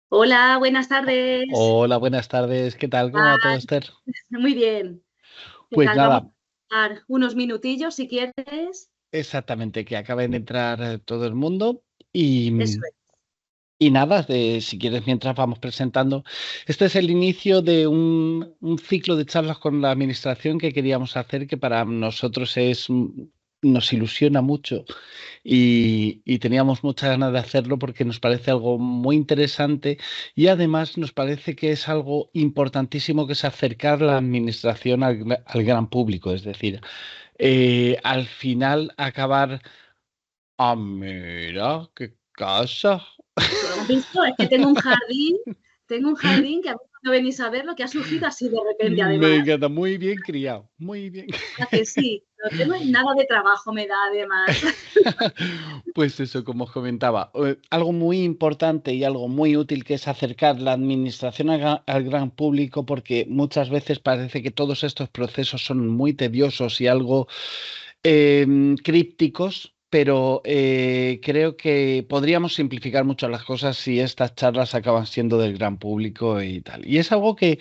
Hola, buenas tardes. Hola, buenas tardes. ¿Qué tal? ¿Cómo va todo, Ah, Esther? muy bien. ¿Qué Pues tal? Vamos nada, a dar unos minutillos si quieres. exactamente, que acaben de entrar todo el mundo y, Eso es. y nada, si quieres, mientras vamos presentando, este es el inicio de un ciclo de charlas con la administración que queríamos hacer, que para nosotros nos ilusiona mucho y teníamos muchas ganas de hacerlo porque nos parece algo muy interesante y además nos parece que es algo importantísimo, que es acercar la administración al gran público, es decir, al final acabar, mira, qué casa. ¿Tú lo has visto? Es que tengo un jardín que a veces no venís a ver lo que ha surgido así de repente, Me además. encanta, muy bien criado, muy bien. ¿A que sí? Lo tengo y nada de trabajo me da, además. Pues eso, como os comentaba, algo muy importante y algo muy útil, que es acercar la administración al gran público, porque muchas veces parece que todos estos procesos son muy tediosos y algo crípticos, pero creo que podríamos simplificar mucho las cosas si estas charlas acaban siendo del gran público y tal. Y es algo que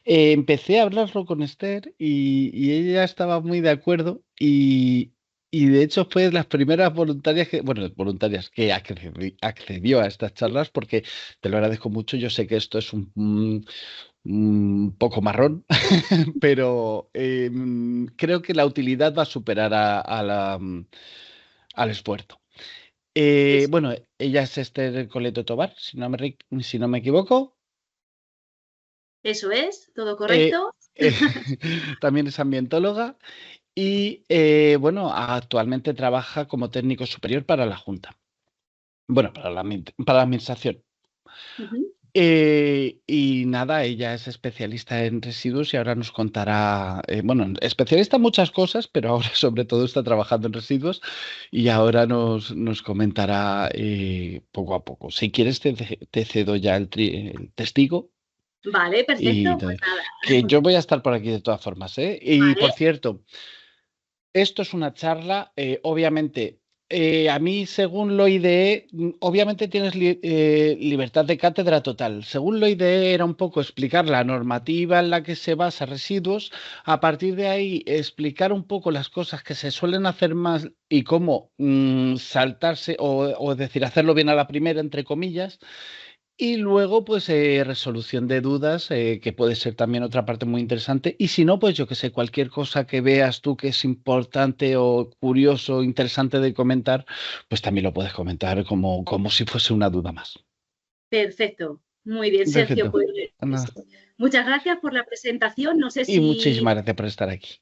empecé a hablarlo con Esther y ella estaba muy de acuerdo y de hecho fue de las primeras voluntarias voluntarias que accedió a estas charlas, porque te lo agradezco mucho. Yo sé que esto es un poco marrón, pero creo que la utilidad va a superar al esfuerzo. Eso, Bueno, ella es Esther Coleto Tobar, si no me equivoco. eso es, todo Eh, correcto. eh, también es ambientóloga y bueno, actualmente trabaja como técnico superior para la Junta. Bueno, para la administración. Ujú. Y nada, ella es especialista en residuos y ahora nos contará, bueno, especialista en muchas cosas, pero ahora sobre todo está trabajando en residuos y ahora nos comentará poco a poco. Si quieres, te cedo ya el testigo. Vale, Y perfecto. Pues nada, que yo voy a estar por aquí de todas formas, ¿eh? Y vale. por cierto, esto es una charla, obviamente, a mí según lo ideé, obviamente tienes libertad de cátedra total. Según lo ideé era un poco explicar la normativa en la que se basa residuos, a partir de ahí explicar un poco las cosas que se suelen hacer más y cómo saltarse o decir hacerlo bien a la primera, entre comillas. Y luego, pues, resolución de dudas, que puede ser también otra parte muy interesante. Y si no, pues yo que sé, cualquier cosa que veas tú que es importante o curioso, interesante de comentar, pues también lo puedes comentar como si fuese una duda más. Perfecto. Muy bien, Sergio. Perfecto. Pues Nada. muchas gracias por la presentación. No sé Y si muchísimas gracias por estar aquí.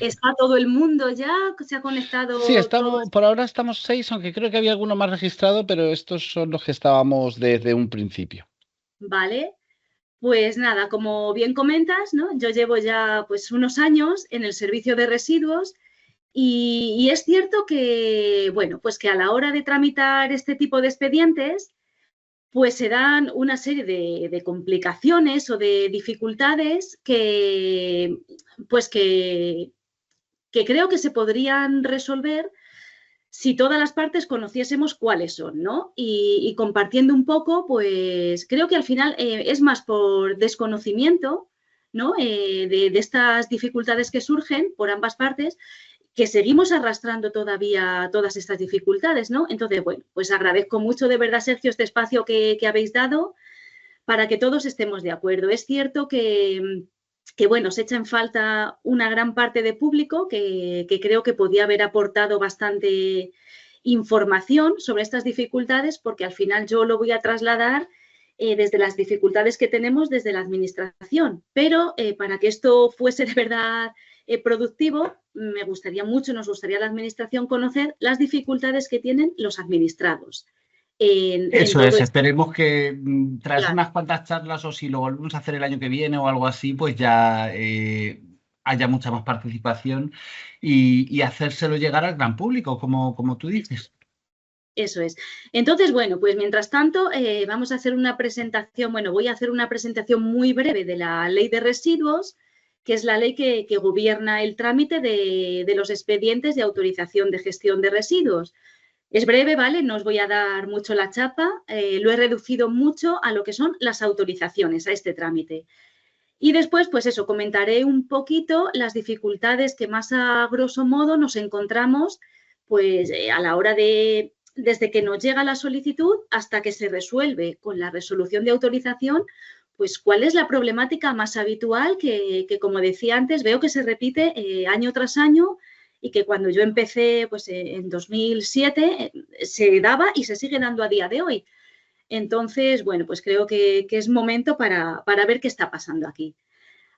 está todo el mundo ya, se ha Sí, conectado todos. estamos, por ahora estamos 6, aunque creo que había alguno más registrado, pero estos son los que estábamos desde un principio. Vale. Pues nada, como bien comentas, ¿no? Yo llevo ya pues unos años en el servicio de residuos y es cierto que, bueno, pues que a la hora de tramitar este tipo de expedientes, pues se dan una serie de complicaciones o de dificultades pues que creo que se podrían resolver si todas las partes conociésemos cuáles son, ¿no? Y compartiendo un poco, pues creo que al final es más por desconocimiento, ¿no? De estas dificultades que surgen por ambas partes, que seguimos arrastrando todavía todas estas dificultades, ¿no? Entonces, bueno, pues agradezco mucho de verdad, Sergio, este espacio que habéis dado para que todos estemos de acuerdo. Es cierto que bueno, se echa en falta una gran parte de público que creo que podía haber aportado bastante información sobre estas dificultades, porque al final yo lo voy a trasladar desde las dificultades que tenemos desde la administración. Pero para que esto fuese de verdad productivo, me gustaría mucho, nos gustaría a la administración conocer las dificultades que tienen los administrados en Eso todo es, esto. esperemos que tras Claro. unas cuantas charlas, o si lo volvemos a hacer el año que viene o algo así, pues ya haya mucha más participación y hacérselo llegar al gran público, como tú dices. Eso es. Entonces, bueno, pues mientras tanto, vamos a hacer una presentación, bueno, voy a hacer una presentación muy breve de la ley de residuos, que es la ley que gobierna el trámite de los expedientes de autorización de gestión de residuos. Es breve, ¿vale? No os voy a dar mucho la chapa, lo he reducido mucho a lo que son las autorizaciones, a este trámite. Y después, pues eso, comentaré un poquito las dificultades que más a grosso modo nos encontramos pues a la hora de, desde que nos llega la solicitud hasta que se resuelve con la resolución de autorización, pues cuál es la problemática más habitual que como decía antes, veo que se repite año tras año y que cuando yo empecé pues en 2007 se daba y se sigue dando a día de hoy. Entonces, bueno, pues creo que es momento para ver qué está pasando aquí.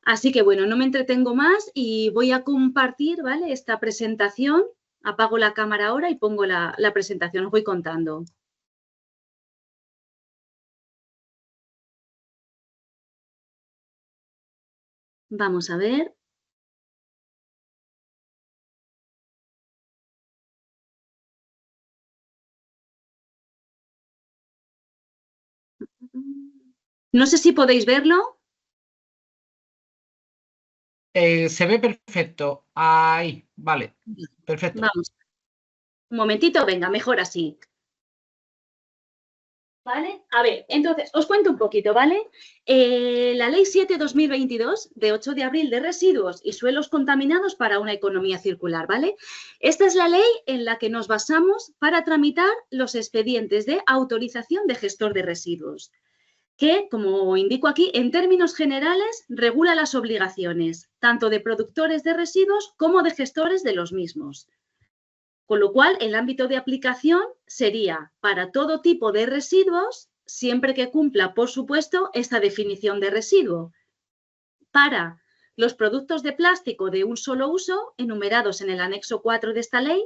Así que, bueno, no me entretengo más y voy a compartir, ¿vale? Esta presentación. Apago la cámara ahora y pongo la presentación. Os voy contando. Vamos a ver. No sé si podéis verlo. Se ve perfecto. Ahí, vale. Perfecto. Vamos. Un momentito, venga, mejor así. ¿Vale? A ver, entonces, os cuento un poquito, ¿vale? La Ley 7/2022, de 8 de abril, de residuos y suelos contaminados para una economía circular, ¿vale? Esta es la ley en la que nos basamos para tramitar los expedientes de autorización de gestor de residuos, que, como indico aquí, en términos generales, regula las obligaciones, tanto de productores de residuos como de gestores de los mismos. Con lo cual, el ámbito de aplicación sería para todo tipo de residuos, siempre que cumpla, por supuesto, esta definición de residuo. Para los productos de plástico de un solo uso, enumerados en el anexo 4 de esta ley,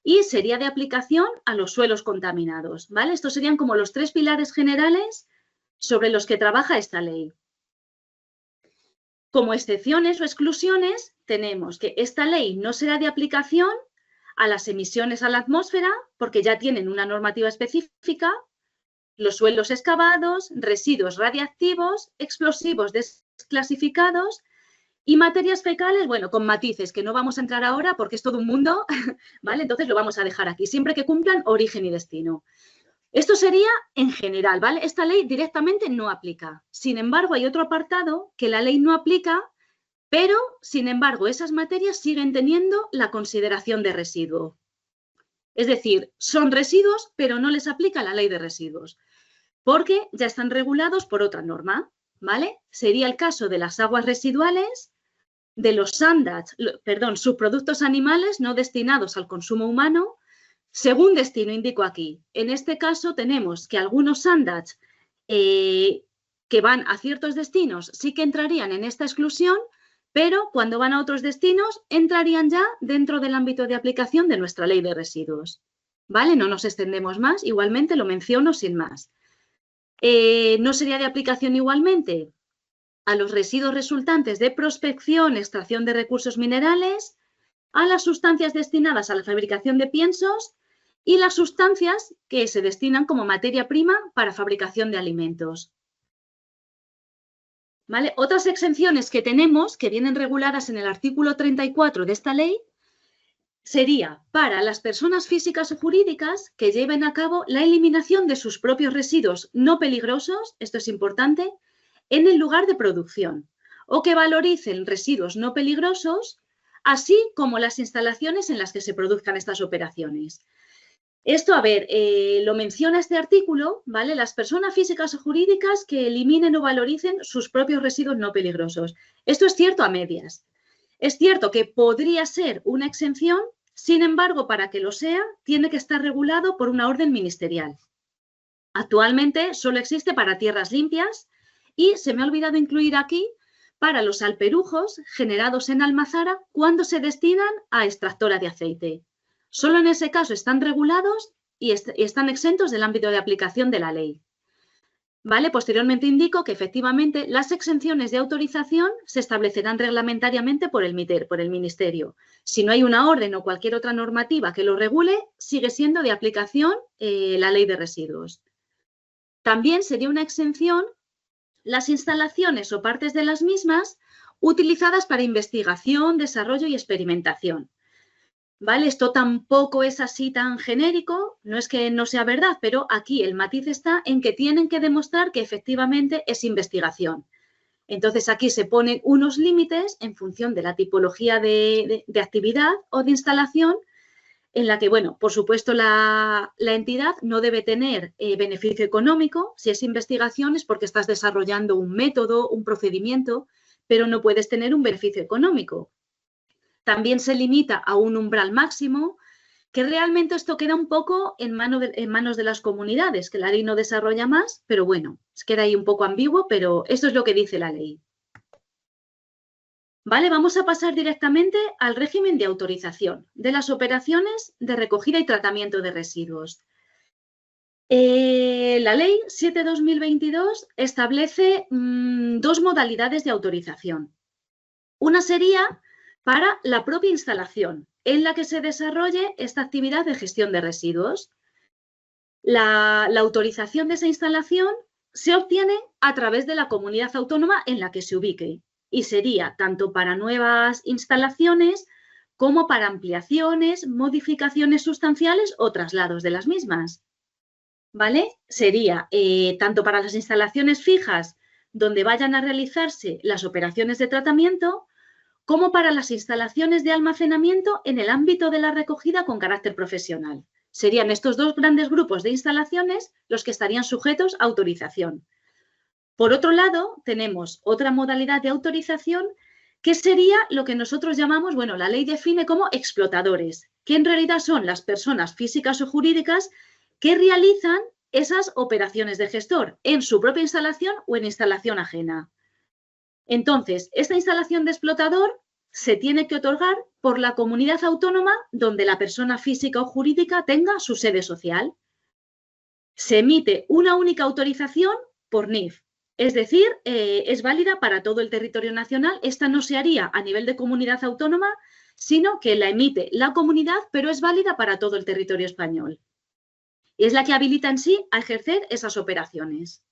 y sería de aplicación a los suelos contaminados, ¿vale? Estos serían como los 3 pilares generales sobre los que trabaja esta ley. Como excepciones o exclusiones, tenemos que esta ley no será de aplicación a las emisiones a la atmósfera, porque ya tienen una normativa específica, los suelos excavados, residuos radiactivos, explosivos desclasificados y materias fecales, bueno, con matices que no vamos a entrar ahora porque es todo un mundo, ¿vale? Entonces lo vamos a dejar aquí, siempre que cumplan origen y destino. Esto sería en general, ¿vale? Esta ley directamente no aplica. Sin embargo, hay otro apartado que la ley no aplica, pero, sin embargo, esas materias siguen teniendo la consideración de residuo. Es decir, son residuos, pero no les aplica la ley de residuos, porque ya están regulados por otra norma, ¿vale? Sería el caso de las aguas residuales, de los sandats, perdón, subproductos animales no destinados al consumo humano, según destino indico aquí. En este caso tenemos que algunos sandats que van a ciertos destinos sí que entrarían en esta exclusión, pero cuando van a otros destinos entrarían ya dentro del ámbito de aplicación de nuestra ley de residuos. ¿Vale? No nos extendemos más, igualmente lo menciono sin más. ¿No sería de aplicación igualmente? A los residuos resultantes de prospección, extracción de recursos minerales, a las sustancias destinadas a la fabricación de piensos y las sustancias que se destinan como materia prima para fabricación de alimentos. ¿Vale? Otras exenciones que tenemos, que vienen reguladas en el artículo 34 de esta ley, sería para las personas físicas o jurídicas que lleven a cabo la eliminación de sus propios residuos no peligrosos, esto es importante, en el lugar de producción, o que valoricen residuos no peligrosos, así como las instalaciones en las que se produzcan estas operaciones. Esto, a ver, lo menciona este artículo, ¿vale? Las personas físicas o jurídicas que eliminen o valoricen sus propios residuos no peligrosos. Esto es cierto a medias. Es cierto que podría ser una exención, sin embargo, para que lo sea, tiene que estar regulado por una orden ministerial. Actualmente solo existe para tierras limpias y se me ha olvidado incluir aquí para los alperujos generados en almazara cuando se destinan a extractora de aceite. Solo en ese caso están regulados y están exentos del ámbito de aplicación de la ley. ¿Vale? Posteriormente indico que efectivamente las exenciones de autorización se establecerán reglamentariamente por el MITER, por el Ministerio. Si no hay una orden o cualquier otra normativa que lo regule, sigue siendo de aplicación la ley de residuos. También sería una exención las instalaciones o partes de las mismas utilizadas para investigación, desarrollo y experimentación. ¿vale? Esto tampoco es así tan genérico, no es que no sea verdad, pero aquí el matiz está en que tienen que demostrar que efectivamente es investigación. Entonces, aquí se ponen unos límites en función de la tipología de actividad o de instalación, en la que, bueno, por supuesto la entidad no debe tener beneficio económico. Si es investigación es porque estás desarrollando un método, un procedimiento, pero no puedes tener un beneficio económico. También se limita a un umbral máximo, que realmente esto queda un poco en manos de las comunidades, que la ley no desarrolla más, pero bueno, queda ahí un poco ambiguo, pero esto es lo que dice la ley. Vale, vamos a pasar directamente al régimen de autorización de las operaciones de recogida y tratamiento de residuos. La ley 7/2022 establece dos modalidades de autorización. Una sería para la propia instalación en la que se desarrolle esta actividad de gestión de residuos. La autorización de esa instalación se obtiene a través de la comunidad autónoma en la que se ubique y sería tanto para nuevas instalaciones como para ampliaciones, modificaciones sustanciales o traslados de las mismas. ¿Vale? Sería tanto para las instalaciones fijas donde vayan a realizarse las operaciones de tratamiento, como para las instalaciones de almacenamiento en el ámbito de la recogida con carácter profesional. Serían estos dos grandes grupos de instalaciones los que estarían sujetos a autorización. Por otro lado, tenemos otra modalidad de autorización que sería lo que nosotros llamamos, bueno, la ley define como explotadores, que en realidad son las personas físicas o jurídicas que realizan esas operaciones de gestor en su propia instalación o en instalación ajena. Entonces, esta instalación de explotador se tiene que otorgar por la comunidad autónoma donde la persona física o jurídica tenga su sede social. Se emite una única autorización por NIF, es decir, es válida para todo el territorio nacional. Esta no se haría a nivel de comunidad autónoma, sino que la emite la comunidad, pero es válida para todo el territorio español. Y es la que habilita en sí a ejercer esas operaciones.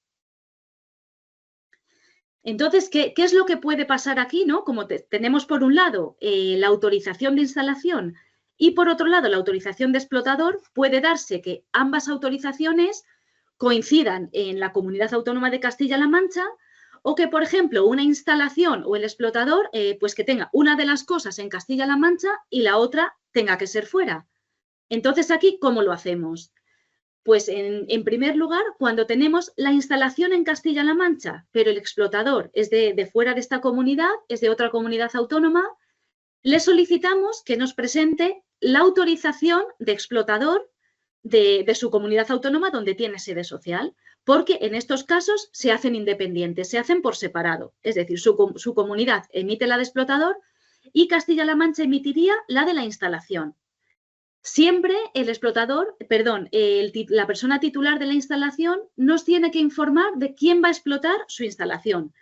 Entonces, ¿qué es lo que puede pasar aquí, ¿no? Como tenemos por un lado la autorización de instalación y por otro lado la autorización de explotador, puede darse que ambas autorizaciones coincidan en la Comunidad Autónoma de Castilla-La Mancha o que, por ejemplo, una instalación o el explotador, pues que tenga una de las cosas en Castilla-La Mancha y la otra tenga que ser fuera. Entonces, aquí, ¿cómo lo hacemos? Pues en primer lugar, cuando tenemos la instalación en Castilla-La Mancha, pero el explotador es de fuera de esta comunidad, es de otra comunidad autónoma, le solicitamos que nos presente la autorización de explotador de su comunidad autónoma donde tiene sede social, porque en estos casos se hacen independientes, se hacen por separado. Es decir, su comunidad emite la de explotador y Castilla-La Mancha emitiría la de la instalación. Siempre el explotador, perdón, la persona titular de la instalación nos tiene que informar de quién va a explotar su instalación.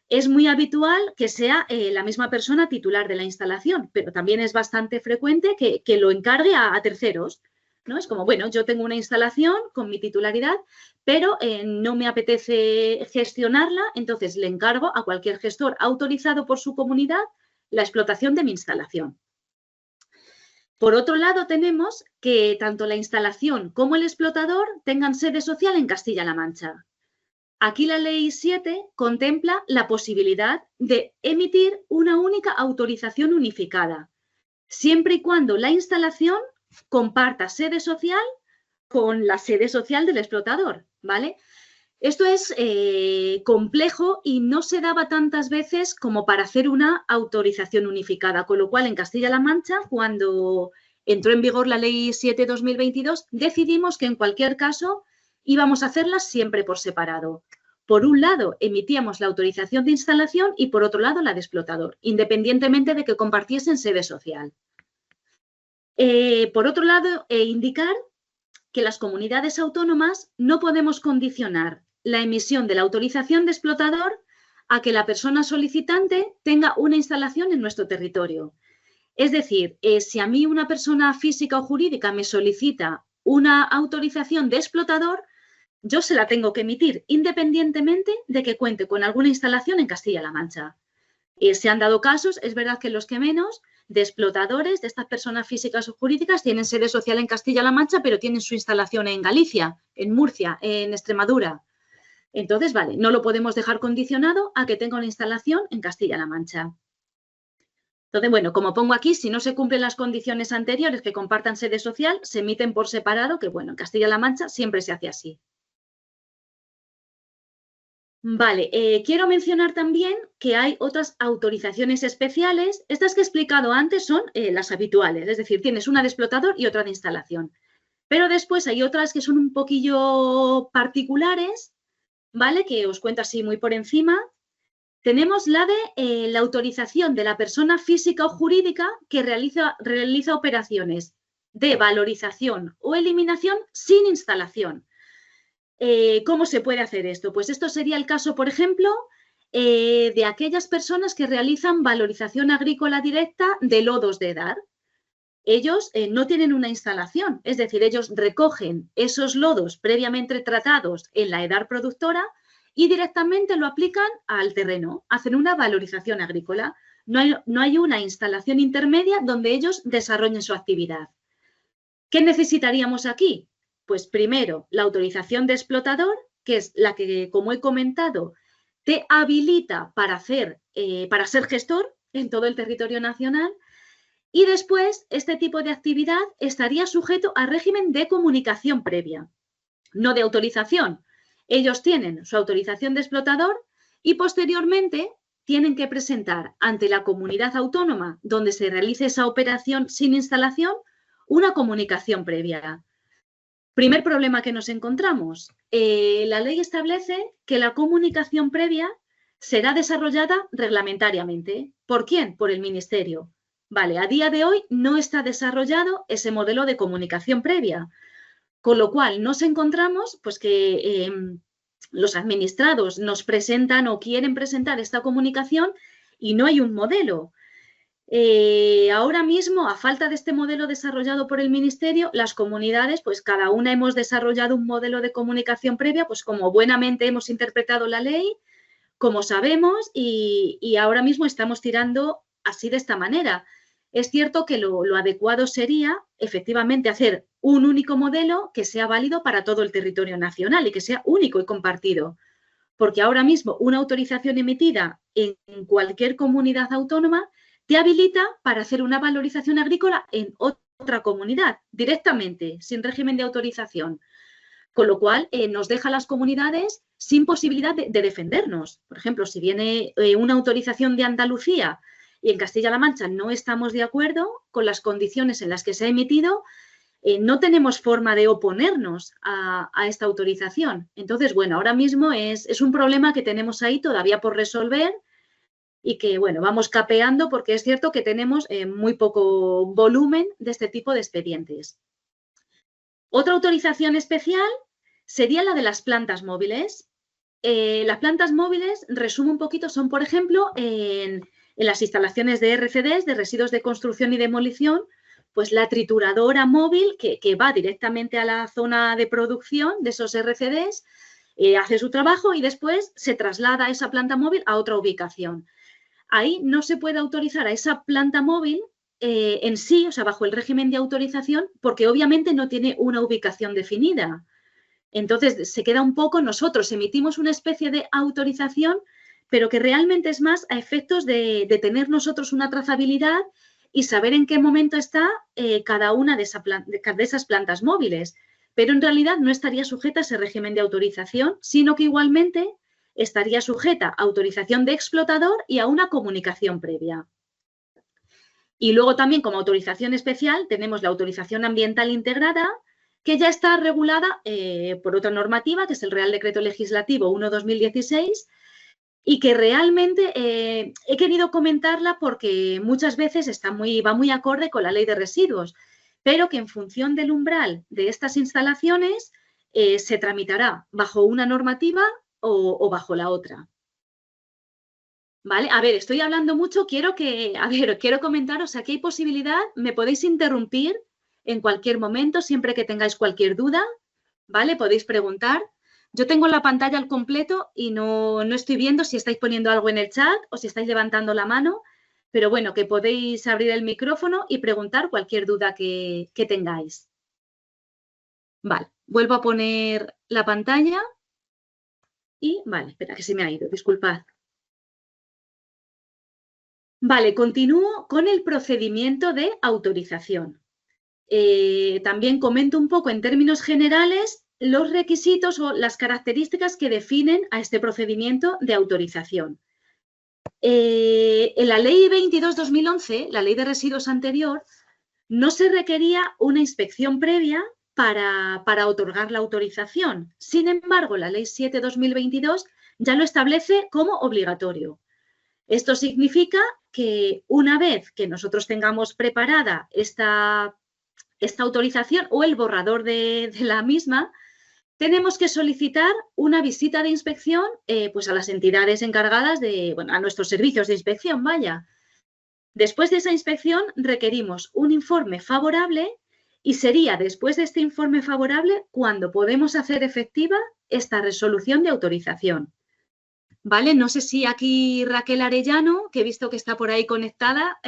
Es muy habitual que sea la misma persona titular de la instalación, pero también es bastante frecuente que lo encargue a terceros, ¿no? Es como, bueno, yo tengo una instalación con mi titularidad, pero no me apetece gestionarla, entonces le encargo a cualquier gestor autorizado por su comunidad la explotación de mi instalación. Por otro lado, tenemos que tanto la instalación como el explotador tengan sede social en Castilla-La Mancha. Aquí la Ley 7 contempla la posibilidad de emitir una única autorización unificada, siempre y cuando la instalación comparta sede social con la sede social del explotador, ¿vale? Esto es complejo y no se daba tantas veces como para hacer una autorización unificada, con lo cual en Castilla-La Mancha, cuando entró en vigor la Ley 7/2022, decidimos que en cualquier caso íbamos a hacerlas siempre por separado. Por un lado, emitíamos la autorización de instalación y por otro lado la de explotador, independientemente de que compartiesen sede social. Por otro lado, indicar que las comunidades autónomas no podemos condicionar la emisión de la autorización de explotador a que la persona solicitante tenga una instalación en nuestro territorio. Es decir, si a mí una persona física o jurídica me solicita una autorización de explotador, yo se la tengo que emitir independientemente de que cuente con alguna instalación en Castilla-La Mancha. Se han dado casos, es verdad que los que menos, de explotadores, de estas personas físicas o jurídicas, tienen sede social en Castilla-La Mancha, pero tienen su instalación en Galicia, en Murcia, en Extremadura. Entonces, vale, no lo podemos dejar condicionado a que tenga una instalación en Castilla-La Mancha. Entonces, bueno, como pongo aquí, si no se cumplen las condiciones anteriores que compartan sede social, se emiten por separado, que bueno, en Castilla-La Mancha siempre se hace así. Vale, quiero mencionar también que hay otras autorizaciones especiales. Estas que he explicado antes son las habituales, es decir, tienes una de explotador y otra de instalación. Pero después hay otras que son un poquillo particulares, ¿vale? Que os cuento así muy por encima. Tenemos la de la autorización de la persona física o jurídica que realiza operaciones de valorización o eliminación sin instalación. ¿Cómo se puede hacer esto? Pues esto sería el caso, por ejemplo, de aquellas personas que realizan valorización agrícola directa de lodos de EDAR. Ellos no tienen una instalación, es decir, ellos recogen esos lodos previamente tratados en la EDAR productora y directamente lo aplican al terreno, hacen una valorización agrícola. No hay una instalación intermedia donde ellos desarrollen su actividad. ¿Qué necesitaríamos aquí? Pues primero, la autorización de explotador, que es la que, como he comentado, te habilita para ser gestor en todo el territorio nacional. Y después, este tipo de actividad estaría sujeto al régimen de comunicación previa, no de autorización. Ellos tienen su autorización de explotador y posteriormente tienen que presentar ante la comunidad autónoma donde se realice esa operación sin instalación una comunicación previa. Primer problema que nos encontramos. La ley establece que la comunicación previa será desarrollada reglamentariamente. ¿Por quién? Por el Ministerio. Vale, a día de hoy no está desarrollado ese modelo de comunicación previa, con lo cual nos encontramos pues que los administrados nos presentan o quieren presentar esta comunicación y no hay un modelo. Ahora mismo, a falta de este modelo desarrollado por el Ministerio, las comunidades, pues cada una hemos desarrollado un modelo de comunicación previa, pues como buenamente hemos interpretado la ley, como sabemos, y ahora mismo estamos tirando así de esta manera. Es cierto que lo adecuado sería, efectivamente, hacer un único modelo que sea válido para todo el territorio nacional y que sea único y compartido. Porque ahora mismo una autorización emitida en cualquier comunidad autónoma te habilita para hacer una valorización agrícola en otra comunidad, directamente, sin régimen de autorización. Con lo cual, nos deja a las comunidades sin posibilidad de defendernos. Por ejemplo, si viene una autorización de Andalucía y en Castilla-La Mancha no estamos de acuerdo con las condiciones en las que se ha emitido, no tenemos forma de oponernos a esta autorización. Entonces, bueno, ahora mismo es un problema que tenemos ahí todavía por resolver y que, bueno, vamos capeando porque es cierto que tenemos muy poco volumen de este tipo de expedientes. Otra autorización especial sería la de las plantas móviles. Las plantas móviles, resumo un poquito, son, por ejemplo, en las instalaciones de RCDs, de residuos de construcción y demolición, pues la trituradora móvil que va directamente a la zona de producción de esos RCDs, hace su trabajo y después se traslada esa planta móvil a otra ubicación. Ahí no se puede autorizar a esa planta móvil en sí, o sea, bajo el régimen de autorización, porque obviamente no tiene una ubicación definida. Entonces, se queda un poco, nosotros emitimos una especie de autorización, pero que realmente es más a efectos de tener nosotros una trazabilidad y saber en qué momento está cada una de esas plantas móviles. Pero en realidad no estaría sujeta a ese régimen de autorización, sino que igualmente estaría sujeta a autorización de explotador y a una comunicación previa. Y luego también como autorización especial tenemos la autorización ambiental integrada, que ya está regulada por otra normativa, que es el Real Decreto Legislativo 1/2016, y que realmente he querido comentarla porque muchas veces va muy acorde con la Ley de Residuos, pero que en función del umbral de estas instalaciones se tramitará bajo una normativa o bajo la otra. ¿Vale? A ver, estoy hablando mucho, quiero comentaros, aquí hay posibilidad, me podéis interrumpir en cualquier momento, siempre que tengáis cualquier duda, ¿vale? Podéis preguntar, Yo tengo la pantalla al completo y no estoy viendo si estáis poniendo algo en el chat o si estáis levantando la mano, pero bueno, que podéis abrir el micrófono y preguntar cualquier duda que tengáis. Vale, vuelvo a poner la pantalla y, vale, espera que se me ha ido, disculpad. Vale, continúo con el procedimiento de autorización. También comento un poco en términos generales los requisitos o las características que definen a este procedimiento de autorización. En la Ley 22/2011, la Ley de Residuos anterior, no se requería una inspección previa para otorgar la autorización. Sin embargo, la Ley 7/2022 ya lo establece como obligatorio. Esto significa que una vez que nosotros tengamos preparada esta autorización o el borrador de la misma, tenemos que solicitar una visita de inspección pues a las entidades encargadas a nuestros servicios de inspección, vaya. Después de esa inspección requerimos un informe favorable y sería después de este informe favorable cuando podemos hacer efectiva esta resolución de autorización. ¿Vale? No sé si aquí Raquel Arellano, que he visto que está por ahí conectada,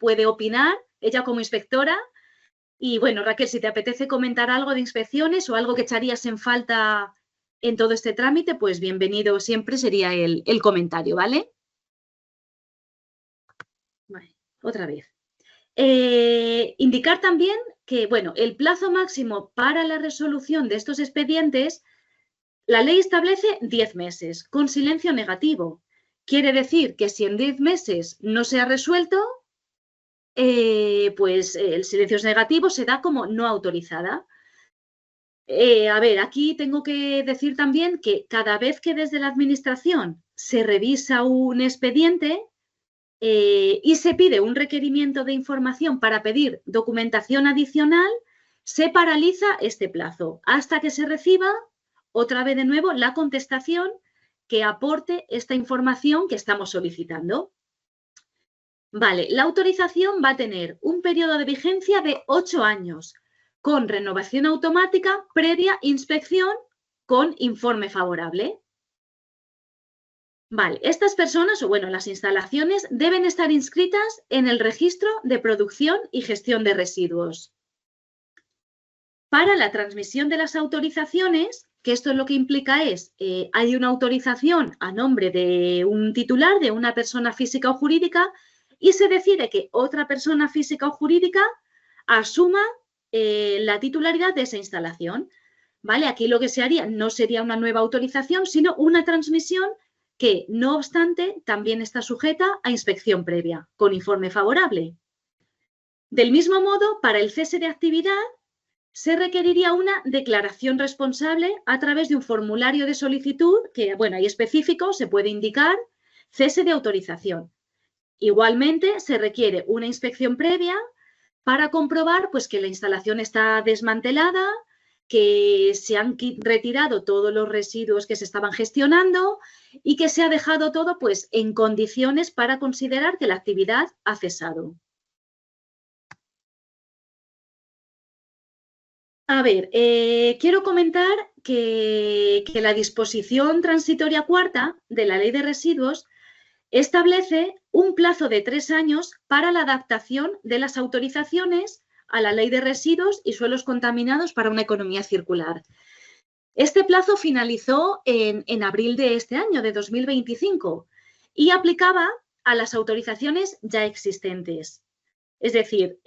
puede opinar, ella como inspectora. Y bueno, Raquel, si te apetece comentar algo de inspecciones o algo que echarías en falta en todo este trámite, pues bienvenido siempre sería el comentario, ¿vale? Vale, otra vez. Indicar también que, bueno, el plazo máximo para la resolución de estos expedientes, la ley establece 10 meses, con silencio negativo. Quiere decir que si en 10 meses no se ha resuelto, pues el silencio negativo se da como no autorizada. A ver, aquí tengo que decir también que cada vez que desde la Administración se revisa un expediente y se pide un requerimiento de información para pedir documentación adicional, se paraliza este plazo hasta que se reciba otra vez de nuevo la contestación que aporte esta información que estamos solicitando. Vale, la autorización va a tener un periodo de vigencia de 8 años, con renovación automática previa inspección con informe favorable. Vale, estas personas, o bueno, las instalaciones, deben estar inscritas en el registro de producción y gestión de residuos. Para la transmisión de las autorizaciones, que esto lo que implica es, hay una autorización a nombre de un titular, de una persona física o jurídica, y se decide que otra persona física o jurídica asuma la titularidad de esa instalación. ¿Vale? Aquí lo que se haría no sería una nueva autorización, sino una transmisión que, no obstante, también está sujeta a inspección previa, con informe favorable. Del mismo modo, para el cese de actividad, se requeriría una declaración responsable a través de un formulario de solicitud que, bueno, ahí específico se puede indicar cese de autorización. Igualmente, se requiere una inspección previa para comprobar pues, que la instalación está desmantelada, que se han retirado todos los residuos que se estaban gestionando y que se ha dejado todo pues, en condiciones para considerar que la actividad ha cesado. A ver, quiero comentar que la disposición transitoria cuarta de la Ley de Residuos establece un plazo de 3 años para la adaptación de las autorizaciones a la Ley de Residuos y Suelos Contaminados para una economía circular. Este plazo finalizó en abril de este año, de 2025, y aplicaba a las autorizaciones ya existentes. Es decir,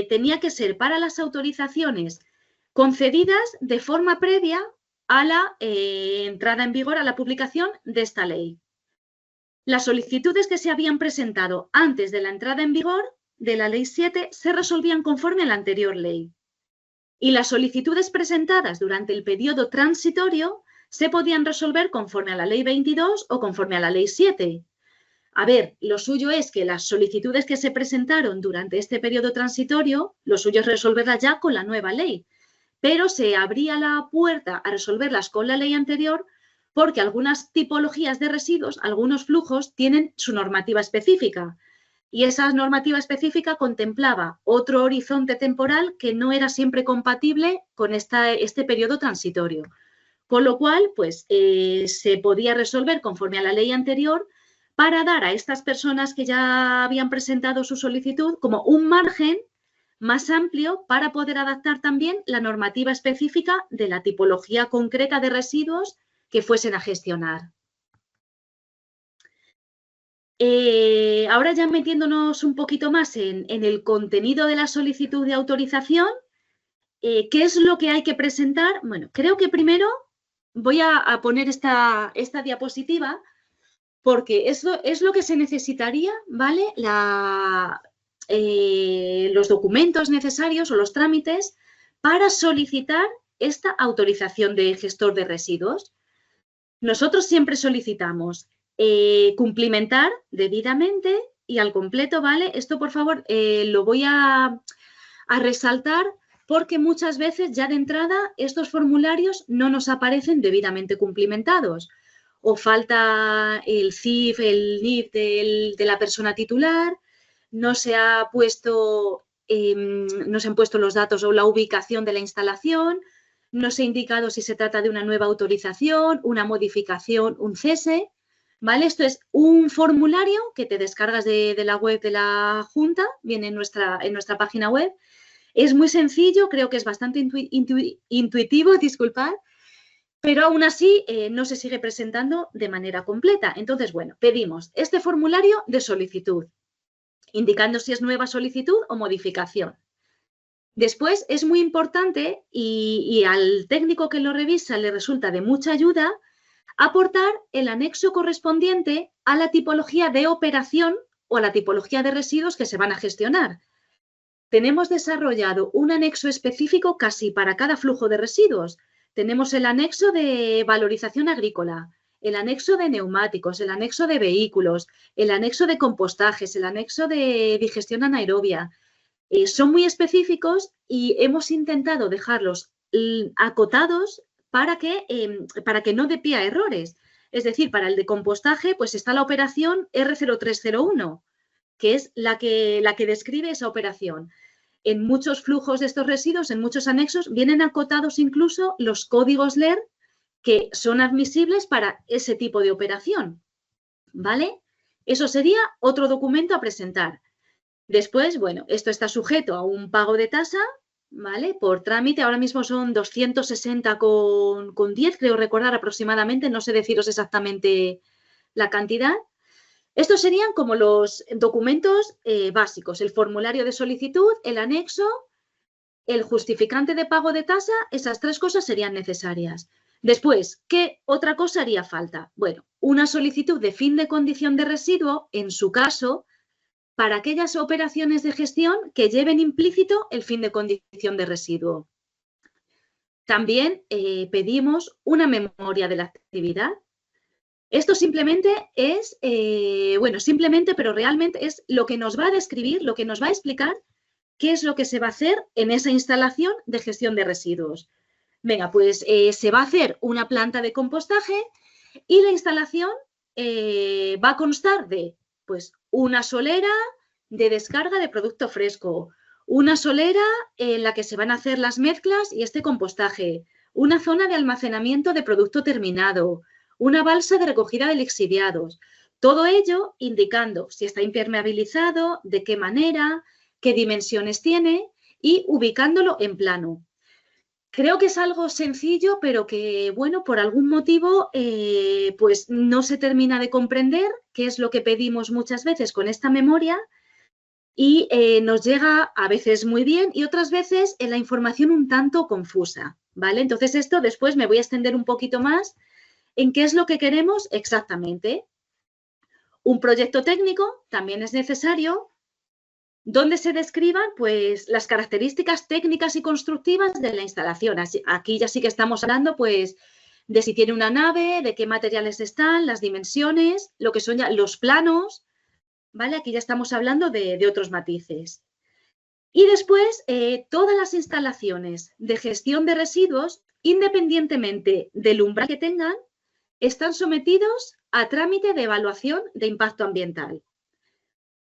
tenía que ser para las autorizaciones concedidas de forma previa a la entrada en vigor, a la publicación de esta ley. Las solicitudes que se habían presentado antes de la entrada en vigor de la Ley 7 se resolvían conforme a la anterior ley. Y las solicitudes presentadas durante el periodo transitorio se podían resolver conforme a la Ley 22 o conforme a la Ley 7. A ver, lo suyo es que las solicitudes que se presentaron durante este periodo transitorio, lo suyo es resolverlas ya con la nueva ley, pero se abría la puerta a resolverlas con la ley anterior porque algunas tipologías de residuos, algunos flujos, tienen su normativa específica. Y esa normativa específica contemplaba otro horizonte temporal que no era siempre compatible con este periodo transitorio. Con lo cual, pues se podía resolver conforme a la ley anterior para dar a estas personas que ya habían presentado su solicitud como un margen más amplio para poder adaptar también la normativa específica de la tipología concreta de residuos que fuesen a gestionar. Ahora ya metiéndonos un poquito más en el contenido de la solicitud de autorización, ¿qué es lo que hay que presentar? Bueno, creo que primero voy a poner esta diapositiva porque es lo que se necesitaría, ¿vale? Los documentos necesarios o los trámites para solicitar esta autorización de gestor de residuos. Nosotros siempre solicitamos cumplimentar debidamente y al completo, ¿vale? Esto, por favor, lo voy a resaltar porque muchas veces ya de entrada estos formularios no nos aparecen debidamente cumplimentados. O falta el CIF, el NIF de la persona titular, no se han puesto los datos o la ubicación de la instalación, no se ha indicado si se trata de una nueva autorización, una modificación, un cese, ¿vale? Esto es un formulario que te descargas de la web de la Junta, viene en nuestra página web. Es muy sencillo, creo que es bastante intuitivo, disculpad, pero aún así no se sigue presentando de manera completa. Entonces, bueno, pedimos este formulario de solicitud, indicando si es nueva solicitud o modificación. Después es muy importante y al técnico que lo revisa le resulta de mucha ayuda aportar el anexo correspondiente a la tipología de operación o a la tipología de residuos que se van a gestionar. Tenemos desarrollado un anexo específico casi para cada flujo de residuos. Tenemos el anexo de valorización agrícola, el anexo de neumáticos, el anexo de vehículos, el anexo de compostajes, el anexo de digestión anaerobia. Son muy específicos y hemos intentado dejarlos acotados para que no dé pie a errores. Es decir, para el de compostaje, pues está la operación R0301, que es la que describe esa operación. En muchos flujos de estos residuos, en muchos anexos, vienen acotados incluso los códigos LER que son admisibles para ese tipo de operación, ¿vale? Eso sería otro documento a presentar. Después, bueno, esto está sujeto a un pago de tasa, ¿vale? Por trámite, ahora mismo son 260,10, creo recordar aproximadamente, no sé deciros exactamente la cantidad. Estos serían como los documentos básicos, el formulario de solicitud, el anexo, el justificante de pago de tasa, esas tres cosas serían necesarias. Después, ¿qué otra cosa haría falta? Bueno, una solicitud de fin de condición de residuo, en su caso, para aquellas operaciones de gestión que lleven implícito el fin de condición de residuo. También pedimos una memoria de la actividad. Esto simplemente es, pero realmente es lo que nos va a describir, lo que nos va a explicar qué es lo que se va a hacer en esa instalación de gestión de residuos. Venga, pues se va a hacer una planta de compostaje y la instalación va a constar de, pues, una solera de descarga de producto fresco, una solera en la que se van a hacer las mezclas y este compostaje, una zona de almacenamiento de producto terminado, una balsa de recogida de lixiviados. Todo ello indicando si está impermeabilizado, de qué manera, qué dimensiones tiene y ubicándolo en plano. Creo que es algo sencillo, pero que, bueno, por algún motivo, pues no se termina de comprender qué es lo que pedimos muchas veces con esta memoria y nos llega a veces muy bien y otras veces en la información un tanto confusa, ¿vale? Entonces esto después me voy a extender un poquito más en qué es lo que queremos exactamente. Un proyecto técnico también es necesario donde se describan, pues, las características técnicas y constructivas de la instalación. Aquí ya sí que estamos hablando, pues, de si tiene una nave, de qué materiales están, las dimensiones, lo que son ya los planos, ¿vale? Aquí ya estamos hablando de otros matices. Y después, todas las instalaciones de gestión de residuos, independientemente del umbral que tengan, están sometidos a trámite de evaluación de impacto ambiental.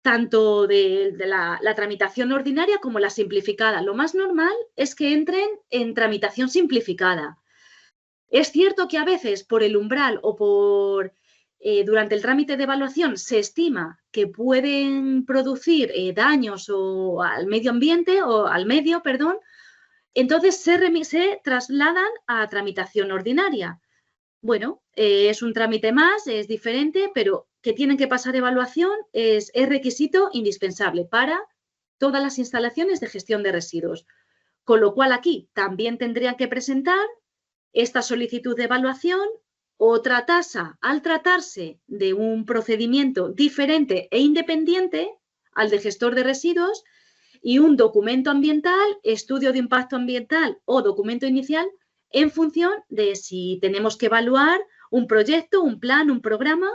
Tanto de la tramitación ordinaria como la simplificada. Lo más normal es que entren en tramitación simplificada. Es cierto que a veces por el umbral o durante el trámite de evaluación se estima que pueden producir daños al medio ambiente o al medio, perdón, entonces se trasladan a tramitación ordinaria. Bueno, es un trámite más, es diferente, pero que tienen que pasar evaluación es requisito indispensable para todas las instalaciones de gestión de residuos. Con lo cual aquí también tendrían que presentar esta solicitud de evaluación, otra tasa al tratarse de un procedimiento diferente e independiente al de gestor de residuos y un documento ambiental, estudio de impacto ambiental o documento inicial en función de si tenemos que evaluar un proyecto, un plan, un programa,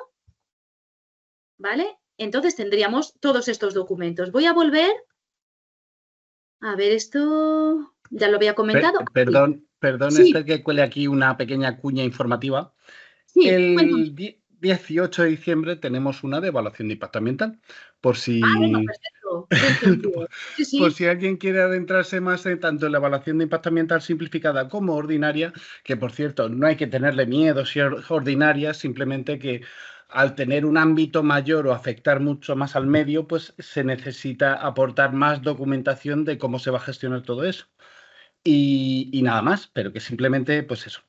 ¿vale? Entonces tendríamos todos estos documentos. Voy a volver a ver esto, ya lo había comentado. Perdón, sí. Esther, que cuele aquí una pequeña cuña informativa. Sí, el 18 de diciembre tenemos una de evaluación de impacto ambiental, por si... bueno, perfecto. Sí. Por si alguien quiere adentrarse más en tanto en la evaluación de impacto ambiental simplificada como ordinaria, que por cierto no hay que tenerle miedo si es ordinaria, simplemente que al tener un ámbito mayor o afectar mucho más al medio, pues se necesita aportar más documentación de cómo se va a gestionar todo eso. Y nada más, pero que simplemente, pues eso,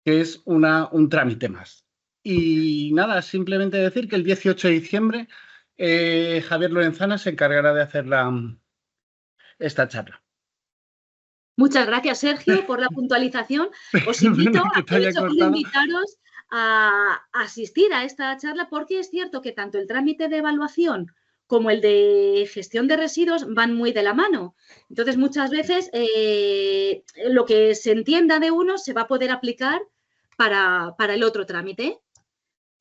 que es un trámite más. Y nada, simplemente decir que el 18 de diciembre Javier Lorenzana se encargará de hacer esta charla. Muchas gracias, Sergio, por la puntualización. Os invito, aprovecho para invitaros a asistir a esta charla porque es cierto que tanto el trámite de evaluación como el de gestión de residuos van muy de la mano. Entonces, muchas veces lo que se entienda de uno se va a poder aplicar para el otro trámite.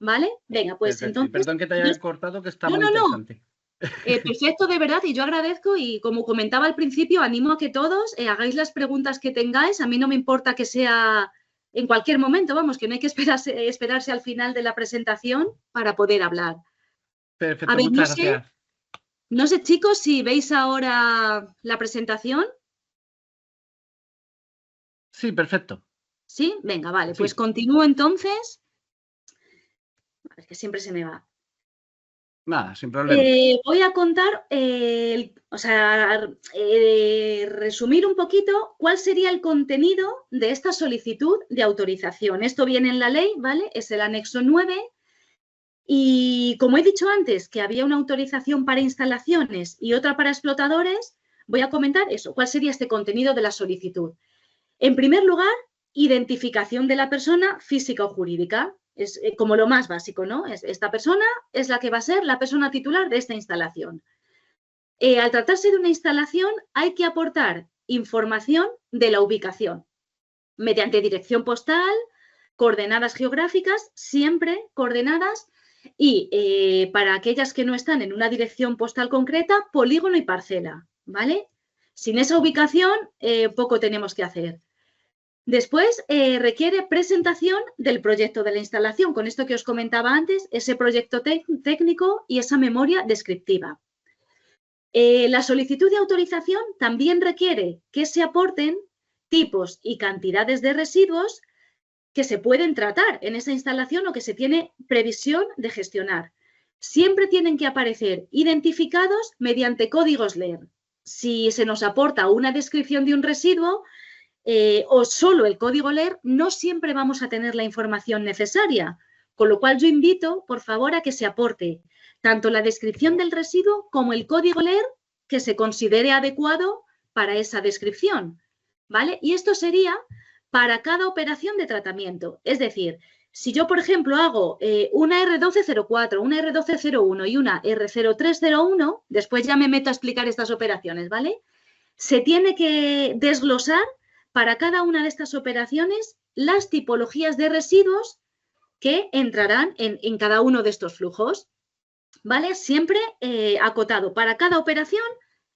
¿Vale? Venga, pues perfecto. entonces... Perdón que te haya cortado, que está muy interesante. Perfecto, de verdad, y yo agradezco y como comentaba al principio, animo a que todos hagáis las preguntas que tengáis. A mí no me importa que sea en cualquier momento, vamos, que no hay que esperarse al final de la presentación para poder hablar. Perfecto, muchas gracias. No sé, chicos, si veis ahora la presentación. Sí, perfecto. ¿Sí? Venga, vale, sí. Pues continúo entonces. Es que siempre se me va. Nada, sin problema. Voy a contar, resumir un poquito cuál sería el contenido de esta solicitud de autorización. Esto viene en la ley, ¿vale? Es el anexo 9. Y como he dicho antes, que había una autorización para instalaciones y otra para explotadores, voy a comentar eso, cuál sería este contenido de la solicitud. En primer lugar, identificación de la persona física o jurídica. Es como lo más básico, ¿no? Esta persona es la que va a ser la persona titular de esta instalación. Al tratarse de una instalación, hay que aportar información de la ubicación mediante dirección postal, coordenadas geográficas, siempre coordenadas, y para aquellas que no están en una dirección postal concreta, polígono y parcela, ¿vale? Sin esa ubicación, poco tenemos que hacer. Después, requiere presentación del proyecto de la instalación, con esto que os comentaba antes, ese proyecto técnico y esa memoria descriptiva. La solicitud de autorización también requiere que se aporten tipos y cantidades de residuos que se pueden tratar en esa instalación o que se tiene previsión de gestionar. Siempre tienen que aparecer identificados mediante códigos LER. Si se nos aporta una descripción de un residuo, o solo el código LER, no siempre vamos a tener la información necesaria, con lo cual yo invito, por favor, a que se aporte tanto la descripción del residuo como el código LER que se considere adecuado para esa descripción, ¿vale? Y esto sería para cada operación de tratamiento. Es decir, si yo, por ejemplo, hago una R1204, una R1201 y una R0301, después ya me meto a explicar estas operaciones, ¿vale? Se tiene que desglosar para cada una de estas operaciones las tipologías de residuos que entrarán en cada uno de estos flujos, ¿vale? Siempre acotado para cada operación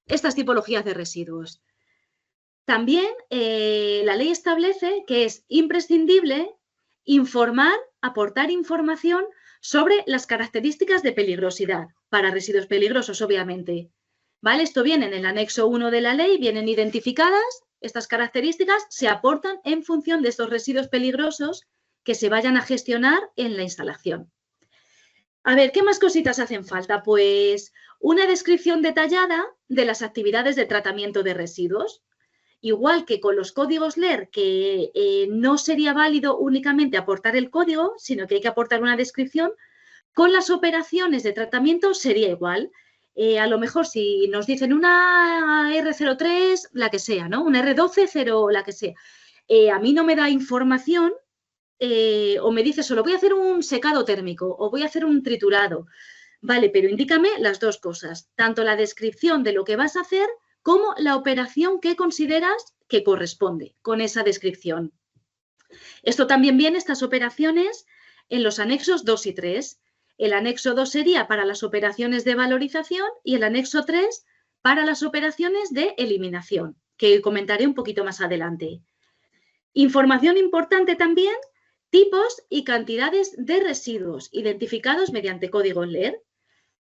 estas tipologías de residuos. También la ley establece que es imprescindible informar, aportar información sobre las características de peligrosidad para residuos peligrosos, obviamente. ¿Vale? Esto viene en el anexo 1 de la ley, vienen identificadas Estas características se aportan en función de estos residuos peligrosos que se vayan a gestionar en la instalación. A ver, ¿qué más cositas hacen falta? Pues una descripción detallada de las actividades de tratamiento de residuos. Igual que con los códigos LER, que no sería válido únicamente aportar el código, sino que hay que aportar una descripción, con las operaciones de tratamiento sería igual. A lo mejor si nos dicen una R03, la que sea, ¿no? Una R12, 0, la que sea. A mí no me da información o me dice solo voy a hacer un secado térmico o voy a hacer un triturado. Vale, pero indícame las dos cosas, tanto la descripción de lo que vas a hacer como la operación que consideras que corresponde con esa descripción. Esto también viene, estas operaciones, en los anexos 2 y 3. El anexo 2 sería para las operaciones de valorización y el anexo 3 para las operaciones de eliminación, que comentaré un poquito más adelante. Información importante también, tipos y cantidades de residuos identificados mediante código LER.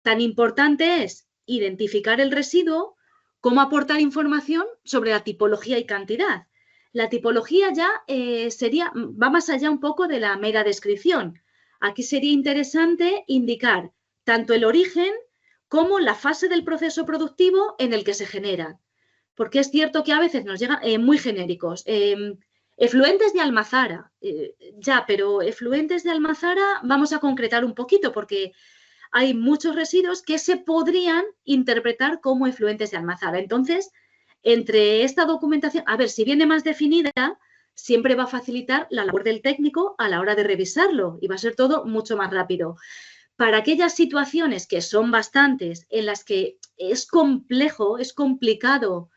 Tan importante es identificar el residuo como aportar información sobre la tipología y cantidad. La tipología ya va más allá un poco de la mera descripción. Aquí sería interesante indicar tanto el origen como la fase del proceso productivo en el que se genera. Porque es cierto que a veces nos llegan muy genéricos. Efluentes de Almazara, pero efluentes de Almazara vamos a concretar un poquito porque hay muchos residuos que se podrían interpretar como efluentes de Almazara. Entonces, entre esta documentación, a ver, si viene más definida, siempre va a facilitar la labor del técnico a la hora de revisarlo y va a ser todo mucho más rápido. Para aquellas situaciones que son bastantes, en las que es complejo, es complicado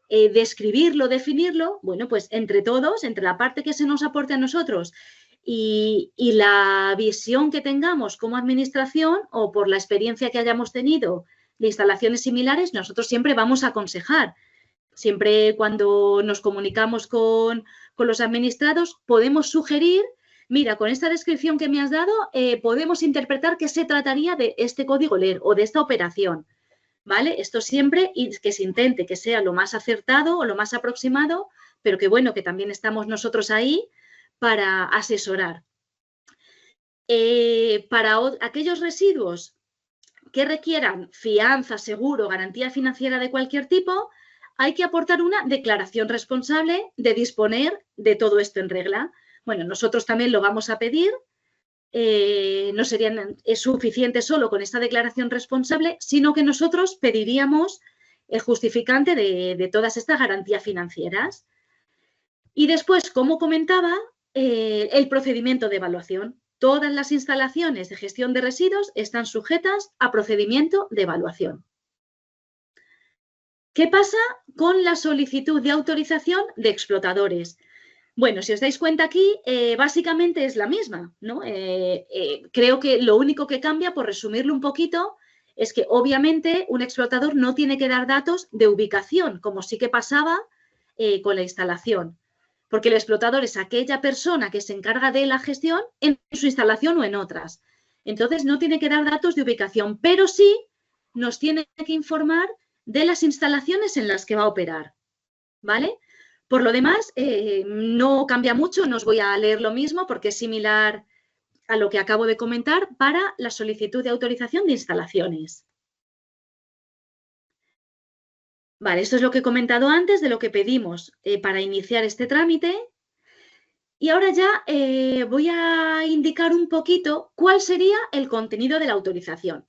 describirlo, definirlo, bueno, pues entre todos, entre la parte que se nos aporte a nosotros y la visión que tengamos como administración o por la experiencia que hayamos tenido de instalaciones similares, nosotros siempre vamos a aconsejar. Siempre cuando nos comunicamos con los administrados podemos sugerir, mira, con esta descripción que me has dado podemos interpretar que se trataría de este código LER o de esta operación. ¿Vale? Esto siempre y que se intente que sea lo más acertado o lo más aproximado, pero que bueno, que también estamos nosotros ahí para asesorar. Para aquellos residuos que requieran fianza, seguro, garantía financiera de cualquier tipo, hay que aportar una declaración responsable de disponer de todo esto en regla. Bueno, nosotros también lo vamos a pedir. No sería suficiente solo con esta declaración responsable, sino que nosotros pediríamos el justificante de todas estas garantías financieras. Y después, como comentaba, el procedimiento de evaluación. Todas las instalaciones de gestión de residuos están sujetas a procedimiento de evaluación. ¿Qué pasa con la solicitud de autorización de explotadores? Bueno, si os dais cuenta aquí, básicamente es la misma, ¿no? Creo que lo único que cambia, por resumirlo un poquito, es que obviamente un explotador no tiene que dar datos de ubicación, como sí que pasaba con la instalación, porque el explotador es aquella persona que se encarga de la gestión en su instalación o en otras. Entonces, no tiene que dar datos de ubicación, pero sí nos tiene que informar de las instalaciones en las que va a operar, ¿vale? Por lo demás, no cambia mucho, no os voy a leer lo mismo porque es similar a lo que acabo de comentar para la solicitud de autorización de instalaciones. Vale, esto es lo que he comentado antes de lo que pedimos para iniciar este trámite. Y ahora ya voy a indicar un poquito cuál sería el contenido de la autorización.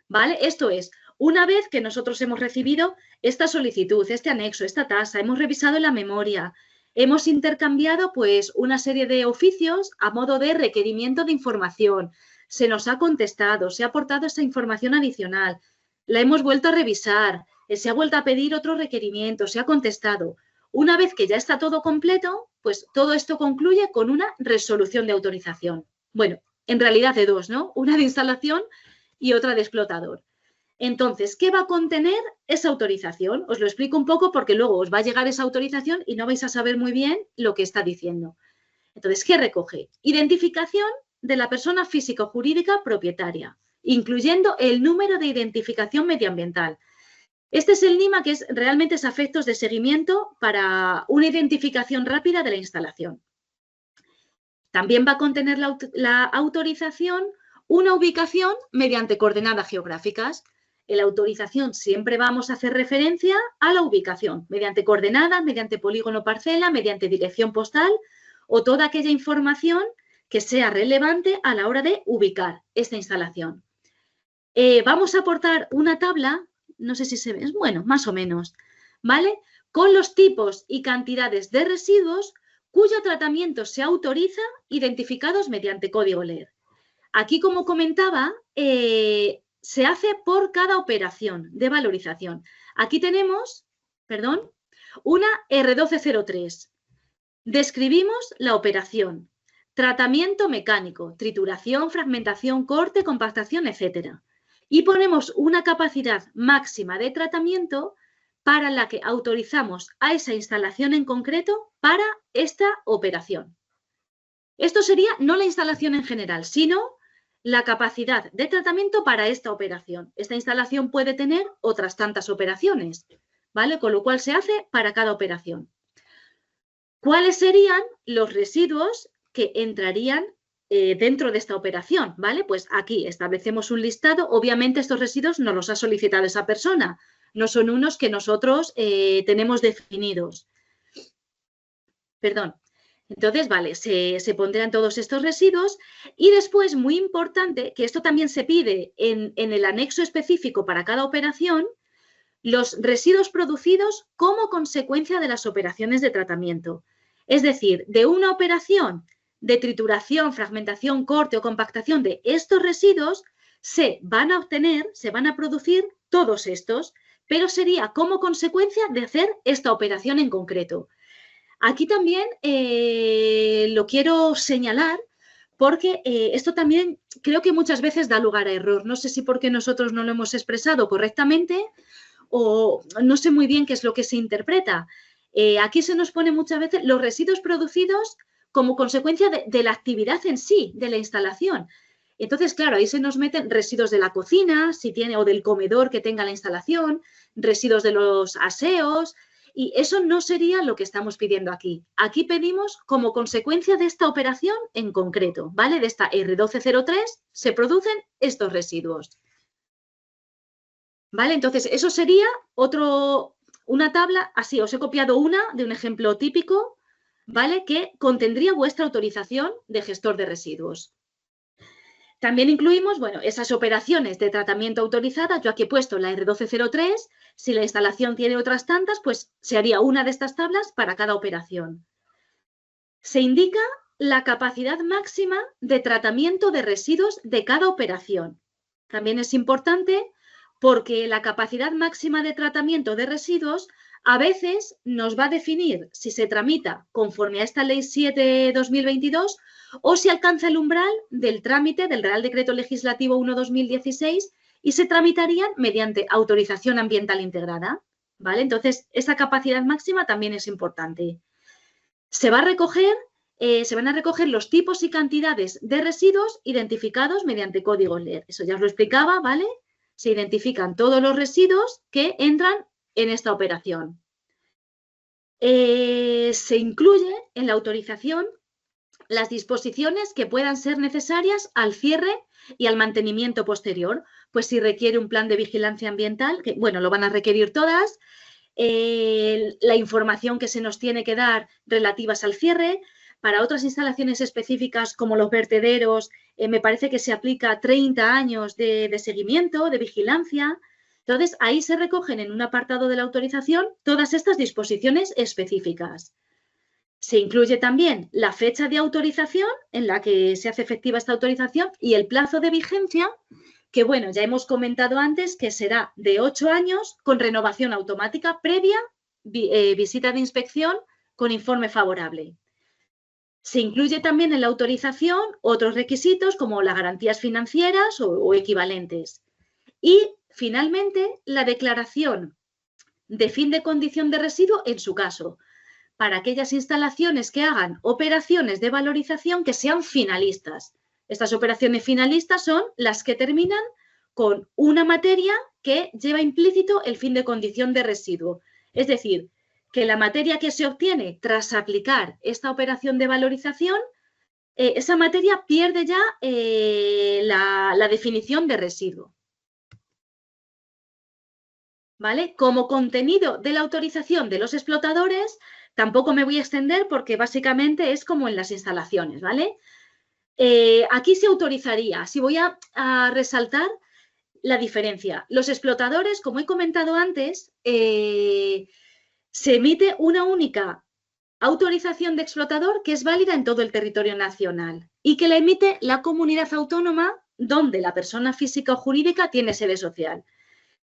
¿Vale? Esto es, una vez que nosotros hemos recibido esta solicitud, este anexo, esta tasa, hemos revisado la memoria, hemos intercambiado pues una serie de oficios a modo de requerimiento de información, se nos ha contestado, se ha aportado esa información adicional, la hemos vuelto a revisar, se ha vuelto a pedir otro requerimiento, se ha contestado. Una vez que ya está todo completo, pues todo esto concluye con una resolución de autorización. Bueno, en realidad de dos, ¿no? Una de instalación y otra de explotador. Entonces, ¿qué va a contener esa autorización? Os lo explico un poco porque luego os va a llegar esa autorización y no vais a saber muy bien lo que está diciendo. Entonces, ¿qué recoge? Identificación de la persona física o jurídica propietaria, incluyendo el número de identificación medioambiental. Este es el NIMA, que realmente es a efectos de seguimiento para una identificación rápida de la instalación. También va a contener la autorización una ubicación mediante coordenadas geográficas. En la autorización siempre vamos a hacer referencia a la ubicación, mediante coordenadas, mediante polígono parcela, mediante dirección postal o toda aquella información que sea relevante a la hora de ubicar esta instalación. Vamos a aportar una tabla, no sé si se ve, bueno, más o menos, ¿vale? Con los tipos y cantidades de residuos cuyo tratamiento se autoriza, identificados mediante código LEED. Aquí, como comentaba, se hace por cada operación de valorización. Aquí tenemos, perdón, una R1203. Describimos la operación. Tratamiento mecánico, trituración, fragmentación, corte, compactación, etc. Y ponemos una capacidad máxima de tratamiento para la que autorizamos a esa instalación en concreto para esta operación. Esto sería no la instalación en general, sino la capacidad de tratamiento para esta operación. Esta instalación puede tener otras tantas operaciones, ¿vale? Con lo cual se hace para cada operación. ¿Cuáles serían los residuos que entrarían dentro de esta operación? ¿Vale? Pues aquí establecemos un listado. Obviamente estos residuos no los ha solicitado esa persona, no son unos que nosotros tenemos definidos. Perdón. Entonces, vale, se pondrán todos estos residuos y después, muy importante, que esto también se pide en el anexo específico para cada operación, los residuos producidos como consecuencia de las operaciones de tratamiento. Es decir, de una operación de trituración, fragmentación, corte o compactación de estos residuos, se van a obtener, se van a producir todos estos, pero sería como consecuencia de hacer esta operación en concreto. Aquí también lo quiero señalar porque esto también creo que muchas veces da lugar a error. No sé si porque nosotros no lo hemos expresado correctamente o no sé muy bien qué es lo que se interpreta. Aquí se nos pone muchas veces los residuos producidos como consecuencia de la actividad en sí, de la instalación. Entonces, claro, ahí se nos meten residuos de la cocina, si tiene, o del comedor que tenga la instalación, residuos de los aseos, y eso no sería lo que estamos pidiendo aquí. Aquí pedimos como consecuencia de esta operación en concreto, ¿vale? De esta R1203 se producen estos residuos. ¿Vale? Entonces, eso sería una tabla, así, os he copiado una de un ejemplo típico, ¿vale? Que contendría vuestra autorización de gestor de residuos. También incluimos, bueno, esas operaciones de tratamiento autorizadas. Yo aquí he puesto la R1203. Si la instalación tiene otras tantas, pues se haría una de estas tablas para cada operación. Se indica la capacidad máxima de tratamiento de residuos de cada operación. También es importante porque la capacidad máxima de tratamiento de residuos a veces nos va a definir si se tramita conforme a esta Ley 7/2022 o si alcanza el umbral del trámite del Real Decreto Legislativo 1/2016 y se tramitarían mediante autorización ambiental integrada, ¿vale? Entonces, esa capacidad máxima también es importante. Se van a recoger los tipos y cantidades de residuos identificados mediante código LEED. Eso ya os lo explicaba, ¿vale? Se identifican todos los residuos que entran en esta operación. Se incluye en la autorización las disposiciones que puedan ser necesarias al cierre y al mantenimiento posterior. Pues si requiere un plan de vigilancia ambiental, que bueno, lo van a requerir todas, la información que se nos tiene que dar relativas al cierre. Para otras instalaciones específicas como los vertederos, me parece que se aplica 30 años de seguimiento, de vigilancia. Entonces, ahí se recogen en un apartado de la autorización todas estas disposiciones específicas. Se incluye también la fecha de autorización en la que se hace efectiva esta autorización y el plazo de vigencia, que bueno, ya hemos comentado antes que será de 8 años con renovación automática previa visita de inspección con informe favorable. Se incluye también en la autorización otros requisitos como las garantías financieras o equivalentes. Y, finalmente, la declaración de fin de condición de residuo en su caso, para aquellas instalaciones que hagan operaciones de valorización que sean finalistas. Estas operaciones finalistas son las que terminan con una materia que lleva implícito el fin de condición de residuo. Es decir, que la materia que se obtiene tras aplicar esta operación de valorización, esa materia pierde ya la definición de residuo. ¿Vale? Como contenido de la autorización de los explotadores, tampoco me voy a extender porque básicamente es como en las instalaciones, ¿vale? Aquí se autorizaría, si voy a resaltar la diferencia. Los explotadores, como he comentado antes, se emite una única autorización de explotador que es válida en todo el territorio nacional y que la emite la comunidad autónoma donde la persona física o jurídica tiene sede social.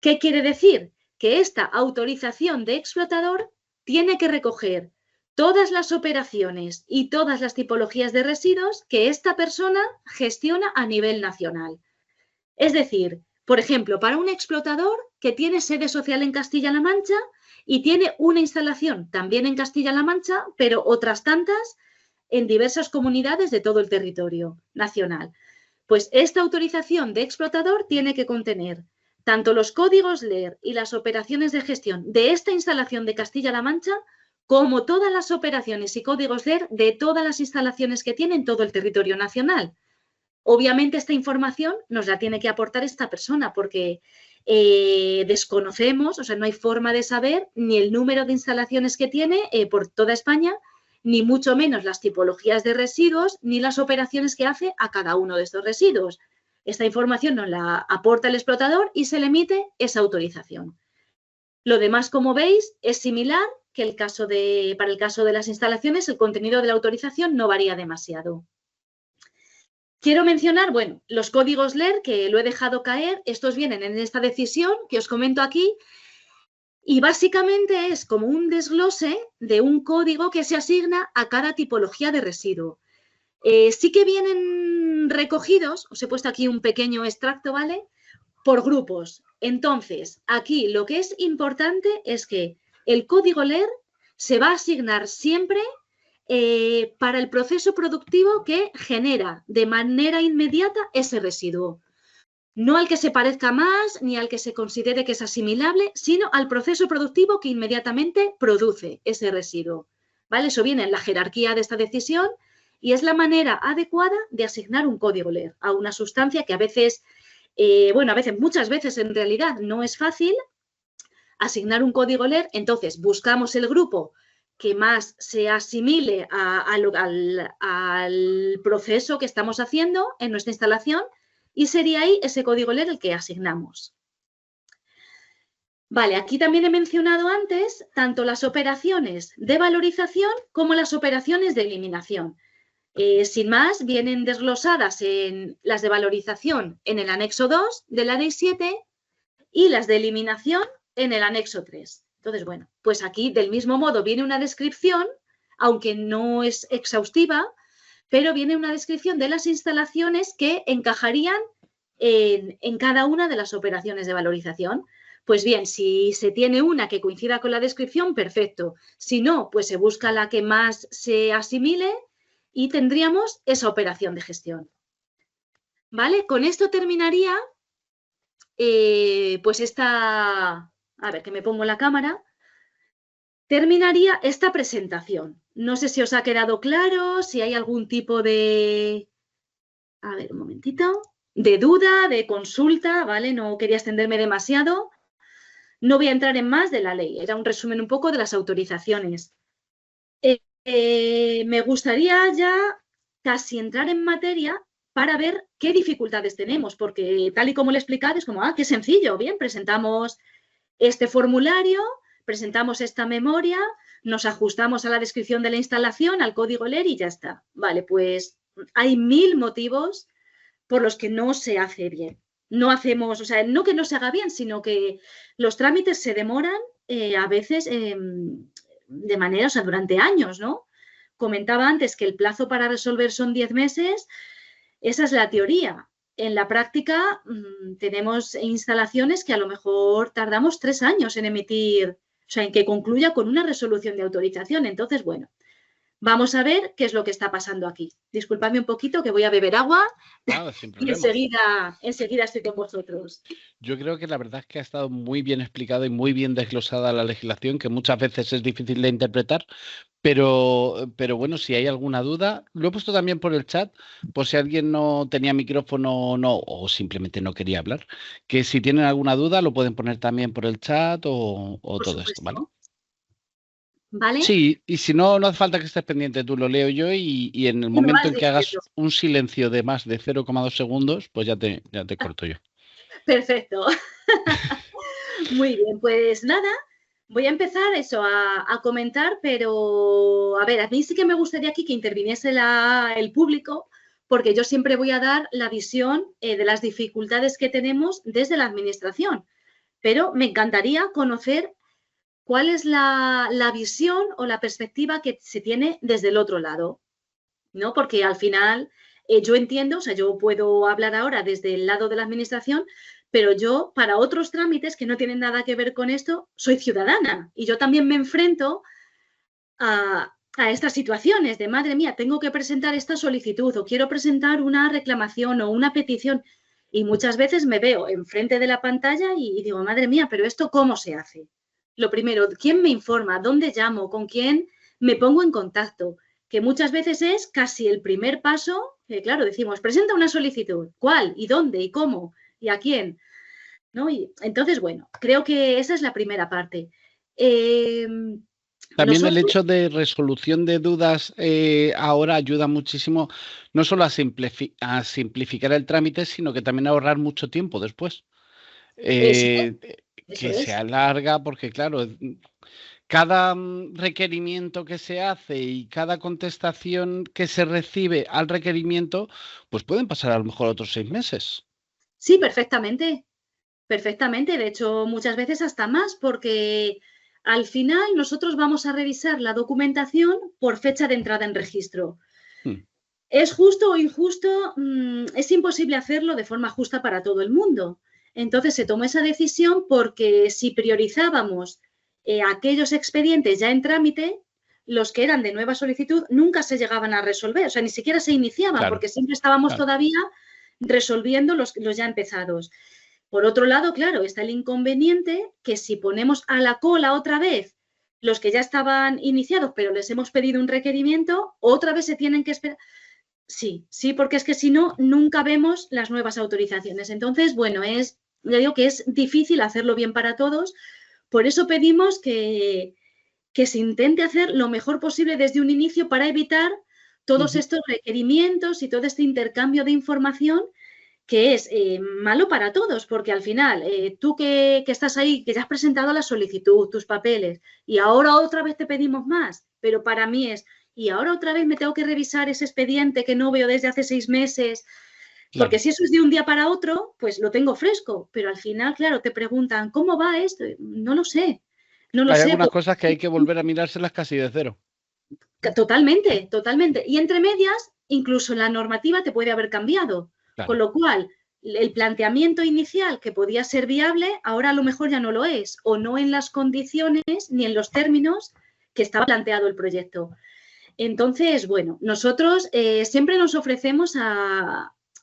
¿Qué quiere decir? Que esta autorización de explotador tiene que recoger todas las operaciones y todas las tipologías de residuos que esta persona gestiona a nivel nacional. Es decir, por ejemplo, para un explotador que tiene sede social en Castilla-La Mancha y tiene una instalación también en Castilla-La Mancha, pero otras tantas en diversas comunidades de todo el territorio nacional. Pues esta autorización de explotador tiene que contener tanto los códigos LER y las operaciones de gestión de esta instalación de Castilla-La Mancha, como todas las operaciones y códigos LER de todas las instalaciones que tiene en todo el territorio nacional. Obviamente esta información nos la tiene que aportar esta persona porque desconocemos, o sea, no hay forma de saber ni el número de instalaciones que tiene por toda España, ni mucho menos las tipologías de residuos, ni las operaciones que hace a cada uno de estos residuos. Esta información nos la aporta el explotador y se le emite esa autorización. Lo demás, como veis, es similar que para el caso de las instalaciones, el contenido de la autorización no varía demasiado. Quiero mencionar, bueno, los códigos LER, que lo he dejado caer, estos vienen en esta decisión que os comento aquí, y básicamente es como un desglose de un código que se asigna a cada tipología de residuo. Sí que vienen recogidos, os he puesto aquí un pequeño extracto, ¿vale? Por grupos. Entonces, aquí lo que es importante es que el código LER se va a asignar siempre para el proceso productivo que genera de manera inmediata ese residuo. No al que se parezca más ni al que se considere que es asimilable, sino al proceso productivo que inmediatamente produce ese residuo. ¿Vale? Eso viene en la jerarquía de esta decisión y es la manera adecuada de asignar un código LER a una sustancia que a veces, muchas veces en realidad no es fácil asignar un código LER. Entonces buscamos el grupo que más se asimile al proceso que estamos haciendo en nuestra instalación y sería ahí ese código LER el que asignamos. Vale, aquí también he mencionado antes tanto las operaciones de valorización como las operaciones de eliminación. Sin más, vienen desglosadas en las de valorización en el anexo 2 de la ley 7 y las de eliminación en el anexo 3. Entonces, bueno, pues aquí del mismo modo viene una descripción, aunque no es exhaustiva, pero viene una descripción de las instalaciones que encajarían en cada una de las operaciones de valorización. Pues bien, si se tiene una que coincida con la descripción, perfecto. Si no, pues se busca la que más se asimile y tendríamos esa operación de gestión. ¿Vale? Con esto terminaría pues esta... A ver, que me pongo la cámara. Terminaría esta presentación. No sé si os ha quedado claro, si hay algún tipo de... A ver, un momentito. De duda, de consulta, ¿vale? No quería extenderme demasiado. No voy a entrar en más de la ley. Era un resumen un poco de las autorizaciones. Me gustaría ya casi entrar en materia para ver qué dificultades tenemos, porque tal y como le he explicado es como, qué sencillo, bien, presentamos este formulario, presentamos esta memoria, nos ajustamos a la descripción de la instalación, al código LER y ya está. Vale, pues hay 1000 motivos por los que no se hace bien. No hacemos, o sea, no que no se haga bien, sino que los trámites se demoran a veces de manera, o sea, durante años, ¿no? Comentaba antes que el plazo para resolver son 10 meses, esa es la teoría. En la práctica tenemos instalaciones que a lo mejor tardamos 3 años en emitir, o sea, en que concluya con una resolución de autorización. Entonces, bueno, Vamos a ver qué es lo que está pasando aquí. Disculpadme un poquito que voy a beber agua Sin y problema. enseguida estoy con vosotros. Yo creo que la verdad es que ha estado muy bien explicado y muy bien desglosada la legislación, que muchas veces es difícil de interpretar, pero bueno, si hay alguna duda, lo he puesto también por el chat, por si alguien no tenía micrófono no, o simplemente no quería hablar, que si tienen alguna duda lo pueden poner también por el chat o Por todo esto, ¿vale? supuesto. ¿Vale? Sí, y si no, no hace falta que estés pendiente, tú lo leo yo y en el Y me momento vas en que hagas diciendo. un silencio de más de 0,2 segundos, pues ya te corto yo. Perfecto. Muy bien, pues nada, voy a empezar eso a comentar, pero a ver, a mí sí que me gustaría aquí que interviniese el público, porque yo siempre voy a dar la visión de las dificultades que tenemos desde la administración, pero me encantaría conocer cuál es la visión o la perspectiva que se tiene desde el otro lado, ¿no? Porque al final yo entiendo, o sea, yo puedo hablar ahora desde el lado de la administración, pero yo para otros trámites que no tienen nada que ver con esto, soy ciudadana y yo también me enfrento a estas situaciones de, madre mía, tengo que presentar esta solicitud o quiero presentar una reclamación o una petición y muchas veces me veo enfrente de la pantalla y digo, madre mía, pero ¿esto cómo se hace? Lo primero, ¿quién me informa? ¿Dónde llamo? ¿Con quién me pongo en contacto? Que muchas veces es casi el primer paso, que claro, decimos, presenta una solicitud, ¿cuál? ¿Y dónde? ¿Y cómo? ¿Y a quién? ¿No? Y entonces, bueno, creo que esa es la primera parte. También el Nosotros, hecho de resolución de dudas ahora ayuda muchísimo, no solo a simplificar el trámite, sino que también a ahorrar mucho tiempo después. eso, Eh, eso que se es. alarga, porque claro, cada requerimiento que se hace y cada contestación que se recibe al requerimiento, pues pueden pasar a lo mejor otros 6 meses. Sí, perfectamente, perfectamente. De hecho, muchas veces hasta más, porque al final nosotros vamos a revisar la documentación por fecha de entrada en registro. Hmm, ¿Es justo o injusto? Es imposible hacerlo de forma justa para todo el mundo. Entonces se tomó esa decisión porque si priorizábamos aquellos expedientes ya en trámite, los que eran de nueva solicitud nunca se llegaban a resolver, o sea, ni siquiera se iniciaban claro, porque siempre estábamos claro. todavía resolviendo los ya empezados. Por otro lado, claro, está el inconveniente que si ponemos a la cola otra vez los que ya estaban iniciados, pero les hemos pedido un requerimiento, otra vez se tienen que esperar. Sí, sí, porque es que si no, nunca vemos las nuevas autorizaciones. Entonces, bueno, ya digo que es difícil hacerlo bien para todos. Por eso pedimos que se intente hacer lo mejor posible desde un inicio para evitar todos Ujú. estos requerimientos y todo este intercambio de información que es malo para todos, porque al final tú que estás ahí, que ya has presentado la solicitud, tus papeles, y ahora otra vez te pedimos más, pero para mí y ahora otra vez me tengo que revisar ese expediente que no veo desde hace 6 meses, porque Claro. si eso es de un día para otro, pues lo tengo fresco, pero al final, claro, te preguntan, ¿cómo va esto? No lo sé, no lo Hay sé. algunas cosas que hay que volver a mirárselas casi de cero. Totalmente, totalmente. Y entre medias, incluso la normativa te puede haber cambiado, con Claro, lo cual el planteamiento inicial que podía ser viable, ahora a lo mejor ya no lo es, o no en las condiciones ni en los términos que estaba planteado el proyecto. Entonces, bueno, nosotros siempre nos ofrecemos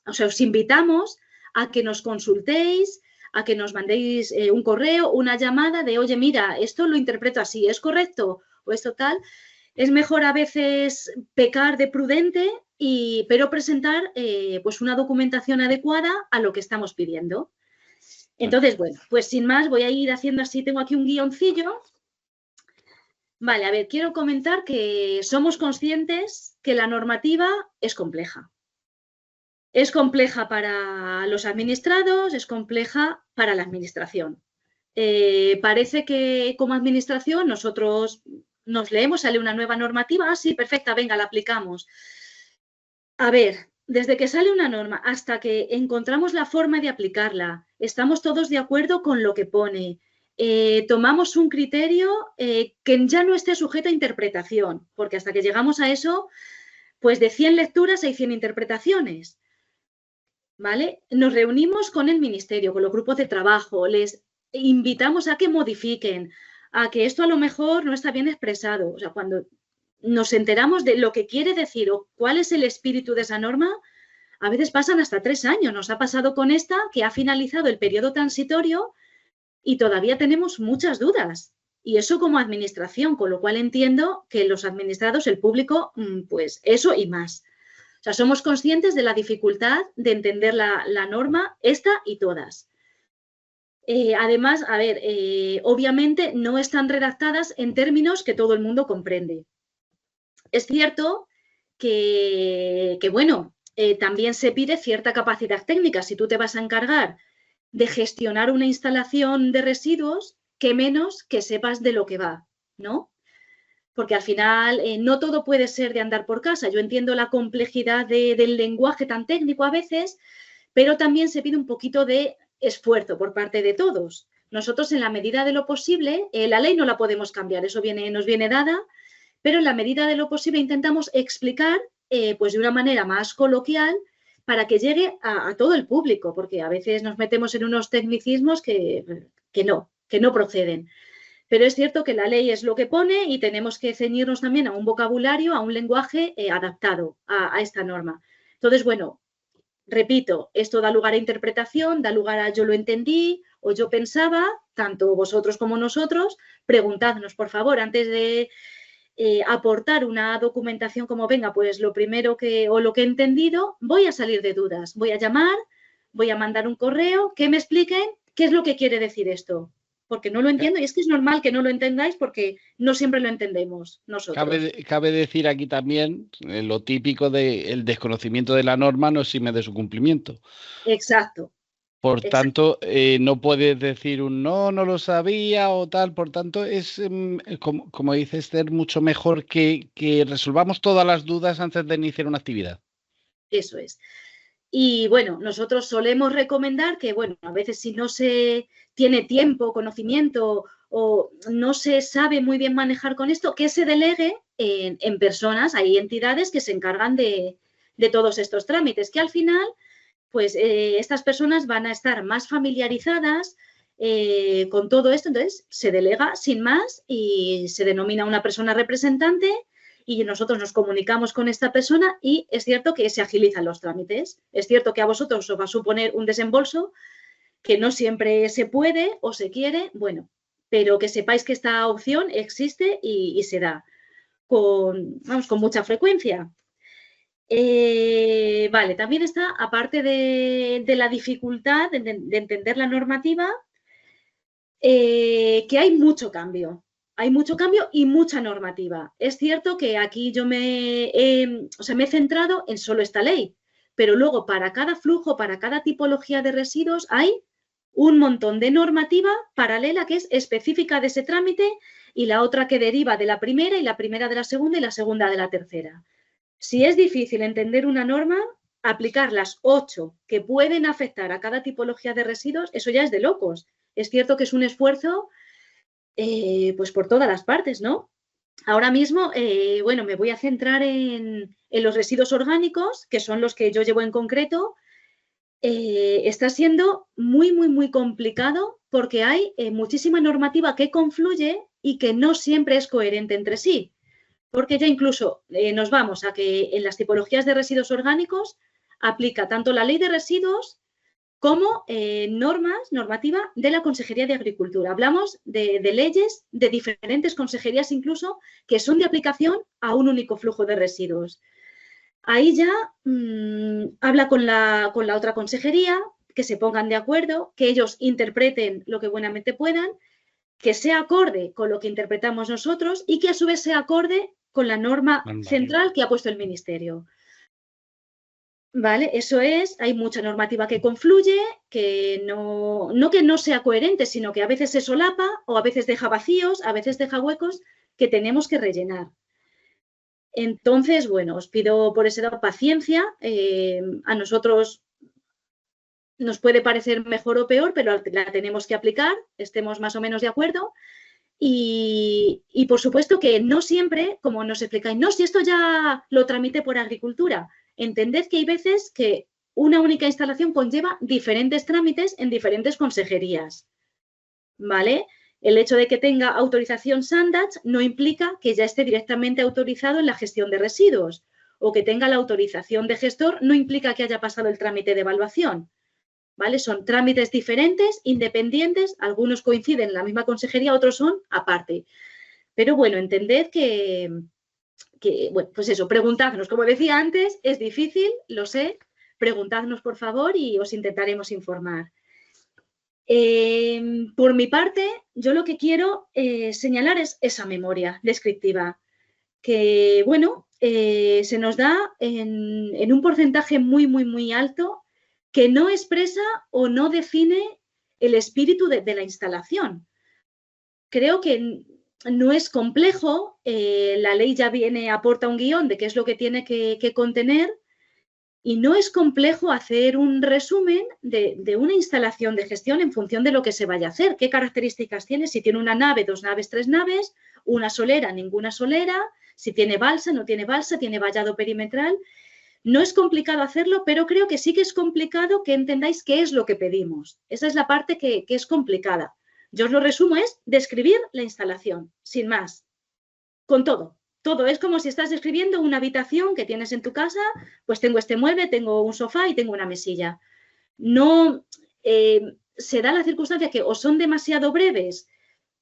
o sea, os invitamos a que nos consultéis, a que nos mandéis un correo, una llamada de, oye, mira, esto lo interpreto así, ¿es correcto? O esto tal. Es mejor a veces pecar de prudente, pero presentar pues una documentación adecuada a lo que estamos pidiendo. claro. Entonces, bueno, pues sin más voy a ir haciendo así, tengo aquí un guioncillo. Vale, a ver, quiero comentar que somos conscientes que la normativa es compleja. Es compleja para los administrados, es compleja para la administración. Parece que como administración nosotros nos leemos, sale una nueva normativa, sí, perfecta, venga, la aplicamos. A ver, desde que sale una norma hasta que encontramos la forma de aplicarla, estamos todos de acuerdo con lo que pone, tomamos un criterio que ya no esté sujeto a interpretación, porque hasta que llegamos a eso, pues de 100 lecturas hay 100 interpretaciones. ¿Vale? Nos reunimos con el ministerio, con los grupos de trabajo, les invitamos a que modifiquen, a que esto a lo mejor no está bien expresado. O sea, cuando nos enteramos de lo que quiere decir o cuál es el espíritu de esa norma, a veces pasan hasta 3 años. Nos ha pasado con esta, que ha finalizado el periodo transitorio y todavía tenemos muchas dudas. Y eso como administración, con lo cual entiendo que los administrados, el público, pues eso y más. O sea, somos conscientes de la dificultad de entender la norma, esta y todas. Además, a ver, obviamente no están redactadas en términos que todo el mundo comprende. Es cierto que bueno, también se pide cierta capacidad técnica. Si tú te vas a encargar de gestionar una instalación de residuos, que menos que sepas de lo que va, ¿no? Porque al final no todo puede ser de andar por casa. Yo entiendo la complejidad del lenguaje tan técnico a veces, pero también se pide un poquito de esfuerzo por parte de todos. Nosotros, en la medida de lo posible, la ley no la podemos cambiar, eso nos viene dada, pero en la medida de lo posible intentamos explicar pues de una manera más coloquial para que llegue a todo el público, porque a veces nos metemos en unos tecnicismos que no proceden. Pero es cierto que la ley es lo que pone y tenemos que ceñirnos también a un vocabulario, a un lenguaje adaptado a esta norma. Entonces, bueno, repito, esto da lugar a interpretación, da lugar a yo lo entendí o yo pensaba, tanto vosotros como nosotros. Preguntadnos, por favor, antes de aportar una documentación como venga, pues lo primero o lo que he entendido, voy a salir de dudas. Voy a llamar, voy a mandar un correo, que me expliquen qué es lo que quiere decir esto. Porque no lo entiendo y es que es normal que no lo entendáis porque no siempre lo entendemos nosotros. Cabe decir aquí también lo típico del desconocimiento de la norma no exime de su cumplimiento. Exacto. Por tanto, no puedes decir no lo sabía o tal. Por tanto, es, como dice Esther, mucho mejor que resolvamos todas las dudas antes de iniciar una actividad. Eso es. Y bueno, nosotros solemos recomendar que, bueno, a veces si no se tiene tiempo, conocimiento o no se sabe muy bien manejar con esto, que se delegue en personas, hay entidades que se encargan de todos estos trámites, que al final, pues estas personas van a estar más familiarizadas con todo esto, entonces se delega sin más y se denomina una persona representante y nosotros nos comunicamos con esta persona y es cierto que se agilizan los trámites. Es cierto que a vosotros os va a suponer un desembolso que no siempre se puede o se quiere, bueno, pero que sepáis que esta opción existe y se da con mucha frecuencia. Vale, también está, aparte de la dificultad de entender la normativa, que hay mucho cambio. Hay mucho cambio y mucha normativa. Es cierto que aquí yo me he centrado en solo esta ley, pero luego para cada flujo, para cada tipología de residuos hay un montón de normativa paralela que es específica de ese trámite y la otra que deriva de la primera y la primera de la segunda y la segunda de la tercera. Si es difícil entender una norma, aplicar las 8 que pueden afectar a cada tipología de residuos, eso ya es de locos. Es cierto que es un esfuerzo pues por todas las partes, ¿no? Ahora mismo, bueno, me voy a centrar en los residuos orgánicos, que son los que yo llevo en concreto. Está siendo muy, muy, muy complicado porque hay muchísima normativa que confluye y que no siempre es coherente entre sí. Porque ya incluso nos vamos a que en las tipologías de residuos orgánicos aplica tanto la ley de residuos como normativa de la Consejería de Agricultura. Hablamos de leyes de diferentes consejerías incluso que son de aplicación a un único flujo de residuos. Ahí ya habla con la otra consejería, que se pongan de acuerdo, que ellos interpreten lo que buenamente puedan, que sea acorde con lo que interpretamos nosotros y que a su vez sea acorde con la norma central que ha puesto el Ministerio. Vale, eso es, hay mucha normativa que confluye, que no sea coherente, sino que a veces se solapa o a veces deja vacíos, a veces deja huecos que tenemos que rellenar. Entonces, bueno, os pido por ese lado paciencia. A nosotros nos puede parecer mejor o peor, pero la tenemos que aplicar, estemos más o menos de acuerdo. Y por supuesto que no siempre, como nos explicáis, no, si esto ya lo tramité por agricultura. Entended que hay veces que una única instalación conlleva diferentes trámites en diferentes consejerías, ¿vale? El hecho de que tenga autorización Sandage no implica que ya esté directamente autorizado en la gestión de residuos, o que tenga la autorización de gestor no implica que haya pasado el trámite de evaluación, ¿vale? Son trámites diferentes, independientes, algunos coinciden en la misma consejería, otros son aparte. Pero bueno, entended que bueno, pues eso, preguntadnos. Como decía antes, es difícil, lo sé, preguntadnos por favor y os intentaremos informar. Por mi parte, yo lo que quiero señalar es esa memoria descriptiva, que, bueno, se nos da en un porcentaje muy, muy, muy alto que no expresa o no define el espíritu de la instalación. Creo que no es complejo, la ley ya aporta un guión de qué es lo que tiene que contener, y no es complejo hacer un resumen de una instalación de gestión en función de lo que se vaya a hacer, qué características tiene, si tiene una nave, 2 naves, 3 naves, una solera, ninguna solera, si tiene balsa, no tiene balsa, tiene vallado perimetral. No es complicado hacerlo, pero creo que sí que es complicado que entendáis qué es lo que pedimos. Esa es la parte que es complicada. Yo os lo resumo, es describir la instalación, sin más, con todo. Todo es como si estás describiendo una habitación que tienes en tu casa, pues tengo este mueble, tengo un sofá y tengo una mesilla. No se da la circunstancia que o son demasiado breves,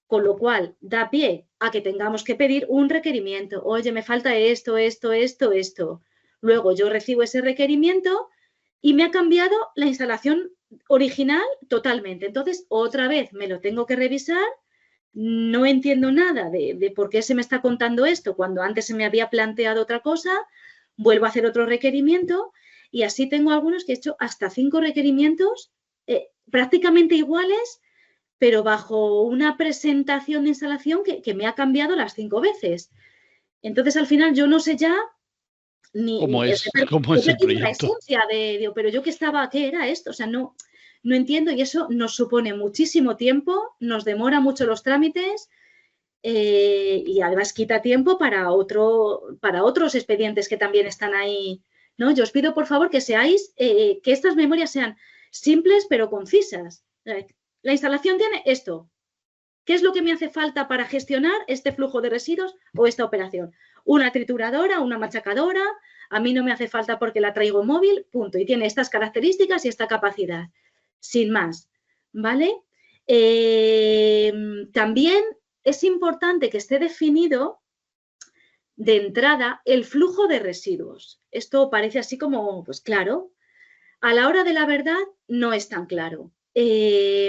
con lo cual da pie a que tengamos que pedir un requerimiento. Oye, me falta esto, esto, esto, esto. Luego yo recibo ese requerimiento y me ha cambiado la instalación original totalmente. Entonces, otra vez me lo tengo que revisar. No entiendo nada de por qué se me está contando esto cuando antes se me había planteado otra cosa, vuelvo a hacer otro requerimiento y así tengo algunos que he hecho hasta 5 requerimientos prácticamente iguales, pero bajo una presentación de instalación que me ha cambiado las 5 veces. Entonces, al final, yo no sé ya ni ¿Cómo es el proyecto? La esencia pero yo ¿qué era esto? O sea, no entiendo, y eso nos supone muchísimo tiempo, nos demora mucho los trámites y además quita tiempo para otros expedientes que también están ahí, ¿no? Yo os pido, por favor, que que estas memorias sean simples pero concisas. La instalación tiene esto. ¿Qué es lo que me hace falta para gestionar este flujo de residuos o esta operación? Una trituradora, una machacadora, a mí no me hace falta porque la traigo móvil, punto. Y tiene estas características y esta capacidad, sin más, ¿vale? También es importante que esté definido de entrada el flujo de residuos. Esto parece así como, pues claro, a la hora de la verdad no es tan claro.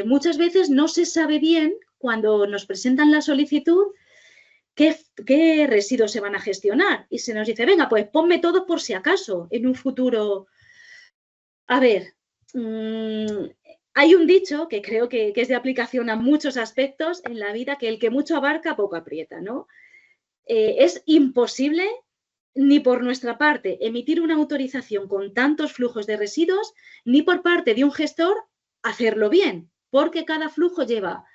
Muchas veces no se sabe bien cuando nos presentan la solicitud qué residuos se van a gestionar y se nos dice, venga, pues ponme todos por si acaso en un futuro. A ver, hay un dicho que creo que es de aplicación a muchos aspectos en la vida, que el que mucho abarca, poco aprieta, ¿no? Es imposible, ni por nuestra parte, emitir una autorización con tantos flujos de residuos, ni por parte de un gestor hacerlo bien, porque cada flujo lleva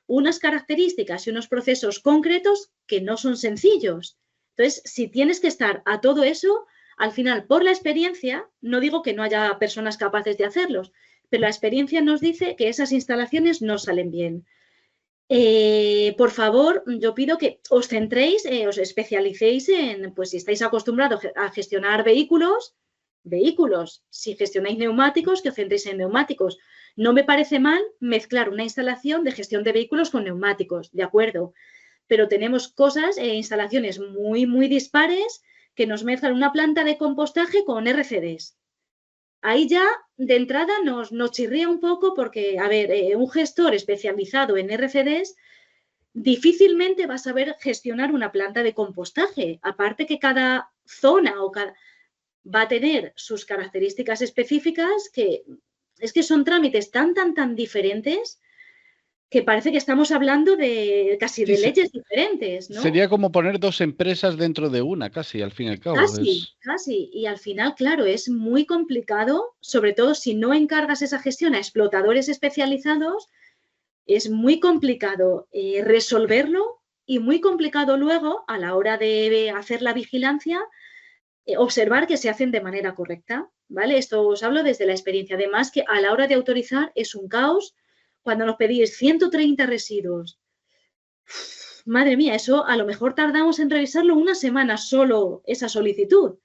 unas características y unos procesos concretos que no son sencillos. Entonces, si tienes que estar a todo eso, al final, por la experiencia, no digo que no haya personas capaces de hacerlos, pero la experiencia nos dice que esas instalaciones no salen bien. Por favor, yo pido que os centréis, os especialicéis en, pues si estáis acostumbrados a gestionar vehículos, si gestionáis neumáticos, que os centréis en neumáticos. No me parece mal mezclar una instalación de gestión de vehículos con neumáticos, de acuerdo, pero tenemos cosas, instalaciones muy, muy dispares que nos mezclan una planta de compostaje con RCDs. Ahí ya de entrada nos chirría un poco porque, a ver, un gestor especializado en RCDs difícilmente va a saber gestionar una planta de compostaje. Aparte que cada zona va a tener sus características específicas que es que son trámites tan diferentes que parece que estamos hablando de casi de leyes diferentes, ¿no? Sería como poner 2 empresas dentro de una, casi, al fin y al cabo. Casi. Y al final, claro, es muy complicado, sobre todo si no encargas esa gestión a explotadores especializados, es muy complicado resolverlo y muy complicado luego, a la hora de hacer la vigilancia, observar que se hacen de manera correcta, ¿vale? Esto os hablo desde la experiencia. Además, que a la hora de autorizar es un caos. Cuando nos pedís 130 residuos Madre mía, eso a lo mejor tardamos en revisarlo una semana solo esa solicitud.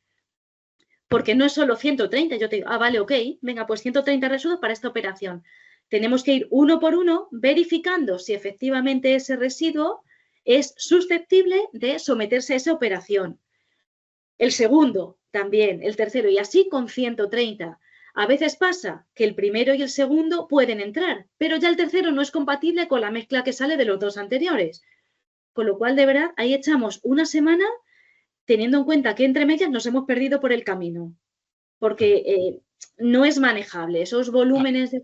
Porque no es solo 130, yo te digo, vale, ok, venga, pues 130 residuos para esta operación. Tenemos que ir uno por uno verificando si efectivamente ese residuo es susceptible de someterse a esa operación. El segundo también, el tercero, y así con 130. A veces pasa que el primero y el segundo pueden entrar, pero ya el tercero no es compatible con la mezcla que sale de los dos anteriores. Con lo cual, de verdad, ahí echamos una semana teniendo en cuenta que entre medias nos hemos perdido por el camino, porque no es manejable esos volúmenes.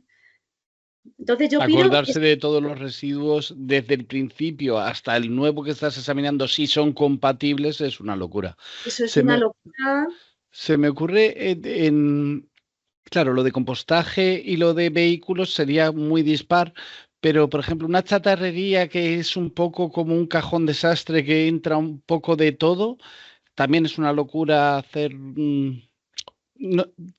Entonces yo pido... Acordarse de todos los residuos desde el principio hasta el nuevo que estás examinando, si son compatibles, es una locura. Eso es una locura. Se me ocurre claro, lo de compostaje y lo de vehículos sería muy dispar, pero por ejemplo, una chatarrería que es un poco como un cajón desastre que entra un poco de todo, también es una locura hacer.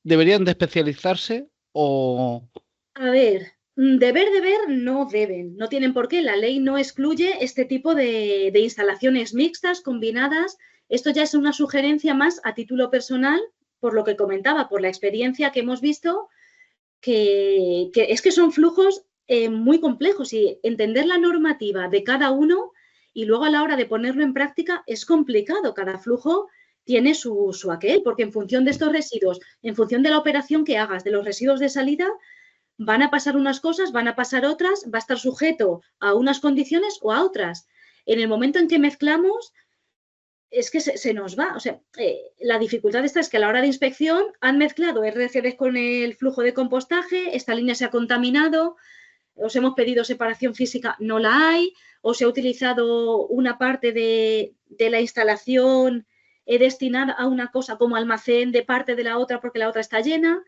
¿Deberían de especializarse o...? A ver, deber, no deben, no tienen por qué. La ley no excluye este tipo de instalaciones mixtas, combinadas. Esto ya es una sugerencia más a título personal, por lo que comentaba, por la experiencia que hemos visto, que es que son flujos muy complejos y entender la normativa de cada uno y luego a la hora de ponerlo en práctica es complicado. Cada flujo tiene su aquel, porque en función de estos residuos, en función de la operación que hagas, de los residuos de salida, van a pasar unas cosas, van a pasar otras, va a estar sujeto a unas condiciones o a otras. En el momento en que mezclamos, es que se nos va. O sea, la dificultad esta es que a la hora de inspección han mezclado RCDs con el flujo de compostaje, esta línea se ha contaminado, os hemos pedido separación física, no la hay, o se ha utilizado una parte de la instalación destinada a una cosa como almacén de parte de la otra porque la otra está llena.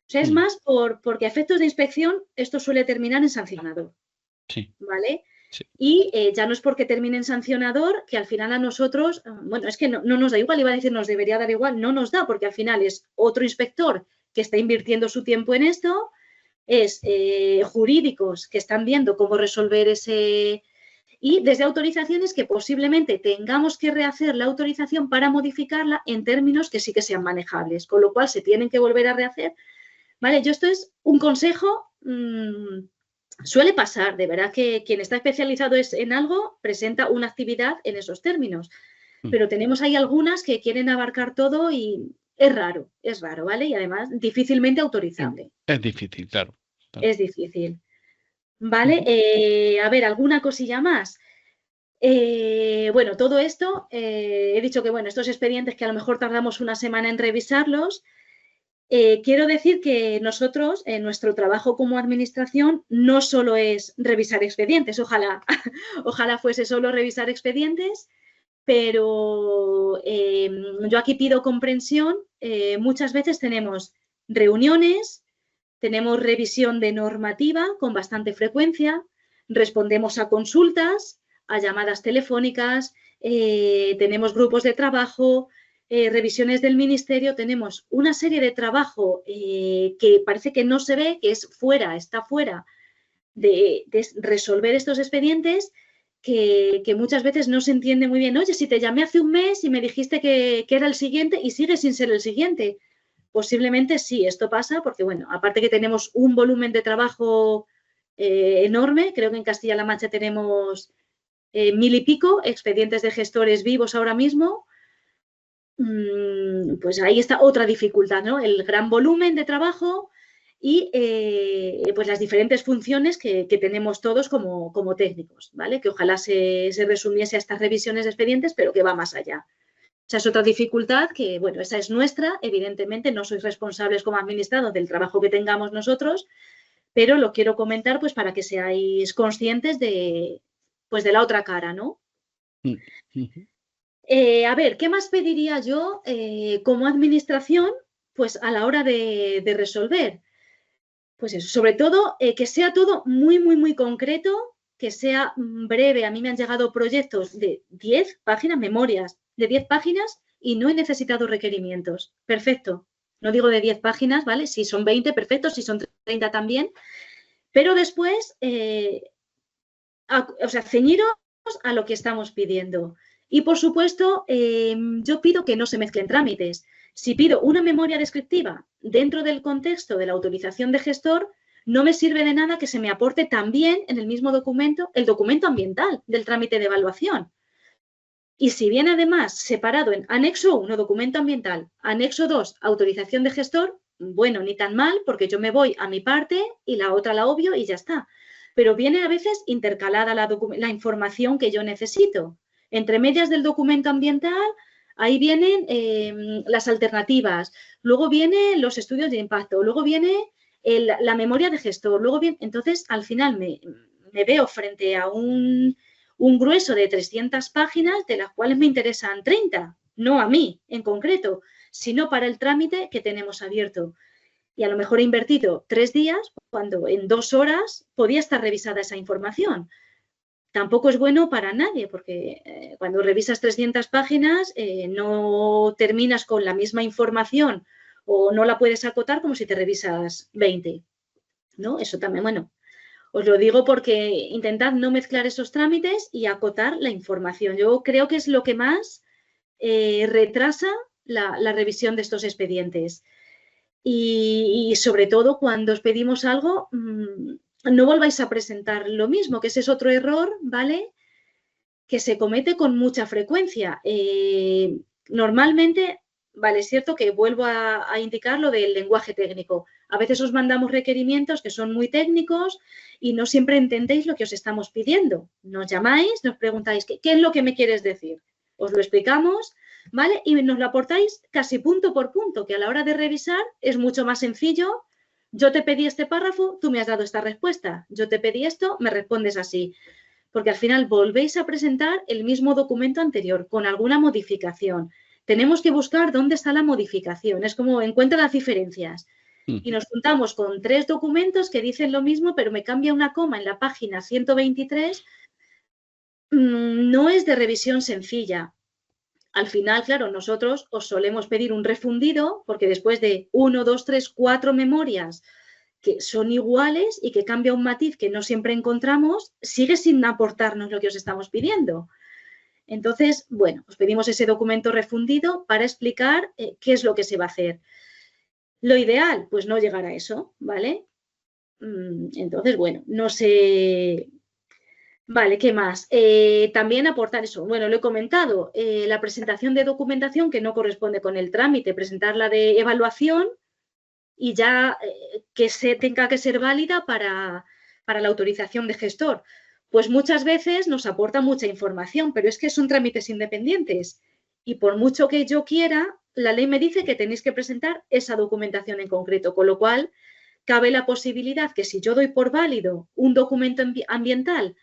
O sea, es más porque a efectos de inspección esto suele terminar en sancionador. Sí. ¿Vale? Sí. Y ya no es porque termine en sancionador, que al final a nosotros, bueno, es que no nos da igual, iba a decir nos debería dar igual, no nos da, porque al final es otro inspector que está invirtiendo su tiempo en esto, es jurídicos que están viendo cómo resolver ese... Y desde autorizaciones que posiblemente tengamos que rehacer la autorización para modificarla en términos que sí que sean manejables, con lo cual se tienen que volver a rehacer. Vale, yo esto es un consejo... suele pasar, de verdad que quien está especializado en algo presenta una actividad en esos términos, pero tenemos ahí algunas que quieren abarcar todo y es raro, ¿vale? Y además difícilmente autorizable. Es difícil, claro. Es difícil. ¿Vale? A ver, ¿alguna cosilla más? Bueno, todo esto, he dicho que, bueno, estos expedientes que a lo mejor tardamos una semana en revisarlos. Quiero decir que nosotros, en nuestro trabajo como administración, no solo es revisar expedientes, ojalá, ojalá fuese solo revisar expedientes, pero yo aquí pido comprensión. Muchas veces tenemos reuniones, tenemos revisión de normativa con bastante frecuencia, respondemos a consultas, a llamadas telefónicas, tenemos grupos de trabajo, revisiones del ministerio, tenemos una serie de trabajo que parece que no se ve, que es fuera, está fuera de resolver estos expedientes, que muchas veces no se entiende muy bien. Oye, si te llamé hace un mes y me dijiste que era el siguiente y sigue sin ser el siguiente. Posiblemente sí, esto pasa porque, bueno, aparte que tenemos un volumen de trabajo enorme, creo que en Castilla-La Mancha tenemos 1000 y pico expedientes de gestores vivos ahora mismo. Pues ahí está otra dificultad, ¿no? El gran volumen de trabajo y pues las diferentes funciones que tenemos todos como técnicos, ¿vale? Que ojalá se resumiese a estas revisiones de expedientes, pero que va más allá. Esa es otra dificultad que, bueno, esa es nuestra, evidentemente no sois responsables como administrados del trabajo que tengamos nosotros, pero lo quiero comentar pues para que seáis conscientes de, pues, de la otra cara, ¿no? A ver, ¿qué más pediría yo como administración pues a la hora de resolver? Pues eso, sobre todo que sea todo muy, muy, muy concreto, que sea breve. A mí me han llegado proyectos de 10 páginas, memorias de 10 páginas y no he necesitado requerimientos. Perfecto. No digo de 10 páginas, ¿vale? Si son 20, perfecto. Si son 30 también. Pero después, o sea, ceñiros a lo que estamos pidiendo. Y, por supuesto, yo pido que no se mezclen trámites. Si pido una memoria descriptiva dentro del contexto de la autorización de gestor, no me sirve de nada que se me aporte también en el mismo documento el documento ambiental del trámite de evaluación. Y si viene además separado en anexo 1, documento ambiental, anexo 2, autorización de gestor, bueno, ni tan mal, porque yo me voy a mi parte y la otra la obvio y ya está. Pero viene a veces intercalada la información que yo necesito. Entre medias del documento ambiental, ahí vienen las alternativas, luego vienen los estudios de impacto, luego viene la memoria de gestor, luego viene, entonces al final me veo frente a un grueso de 300 páginas, de las cuales me interesan 30, no a mí en concreto, sino para el trámite que tenemos abierto. Y a lo mejor he invertido 3 días cuando en 2 horas podía estar revisada esa información. Tampoco es bueno para nadie, porque cuando revisas 300 páginas no terminas con la misma información o no la puedes acotar como si te revisas 20, ¿no? Eso también, bueno, os lo digo porque intentad no mezclar esos trámites y acotar la información. Yo creo que es lo que más retrasa la revisión de estos expedientes. Y sobre todo cuando os pedimos algo, no volváis a presentar lo mismo, que ese es otro error, ¿vale?, que se comete con mucha frecuencia. Normalmente, vale, es cierto que vuelvo a indicar lo del lenguaje técnico. A veces os mandamos requerimientos que son muy técnicos y no siempre entendéis lo que os estamos pidiendo. Nos llamáis, nos preguntáis, ¿qué es lo que me quieres decir? Os lo explicamos, ¿vale? Y nos lo aportáis casi punto por punto, que a la hora de revisar es mucho más sencillo. Yo te pedí este párrafo, tú me has dado esta respuesta. Yo te pedí esto, me respondes así. Porque al final volvéis a presentar el mismo documento anterior con alguna modificación. Tenemos que buscar dónde está la modificación. Es como encuentra las diferencias. Y nos juntamos con 3 documentos que dicen lo mismo, pero me cambia una coma en la página 123. No es de revisión sencilla. Al final, claro, nosotros os solemos pedir un refundido porque después de 1, 2, 3, 4 memorias que son iguales y que cambia un matiz que no siempre encontramos, sigue sin aportarnos lo que os estamos pidiendo. Entonces, bueno, os pedimos ese documento refundido para explicar qué es lo que se va a hacer. Lo ideal, pues no llegar a eso, ¿vale? Entonces, bueno, no sé. Vale, ¿qué más? También aportar eso. Bueno, lo he comentado, la presentación de documentación que no corresponde con el trámite, presentar la de evaluación y ya que tenga que ser válida para la autorización de gestor. Pues muchas veces nos aporta mucha información, pero es que son trámites independientes y por mucho que yo quiera, la ley me dice que tenéis que presentar esa documentación en concreto, con lo cual cabe la posibilidad que si yo doy por válido un documento ambiental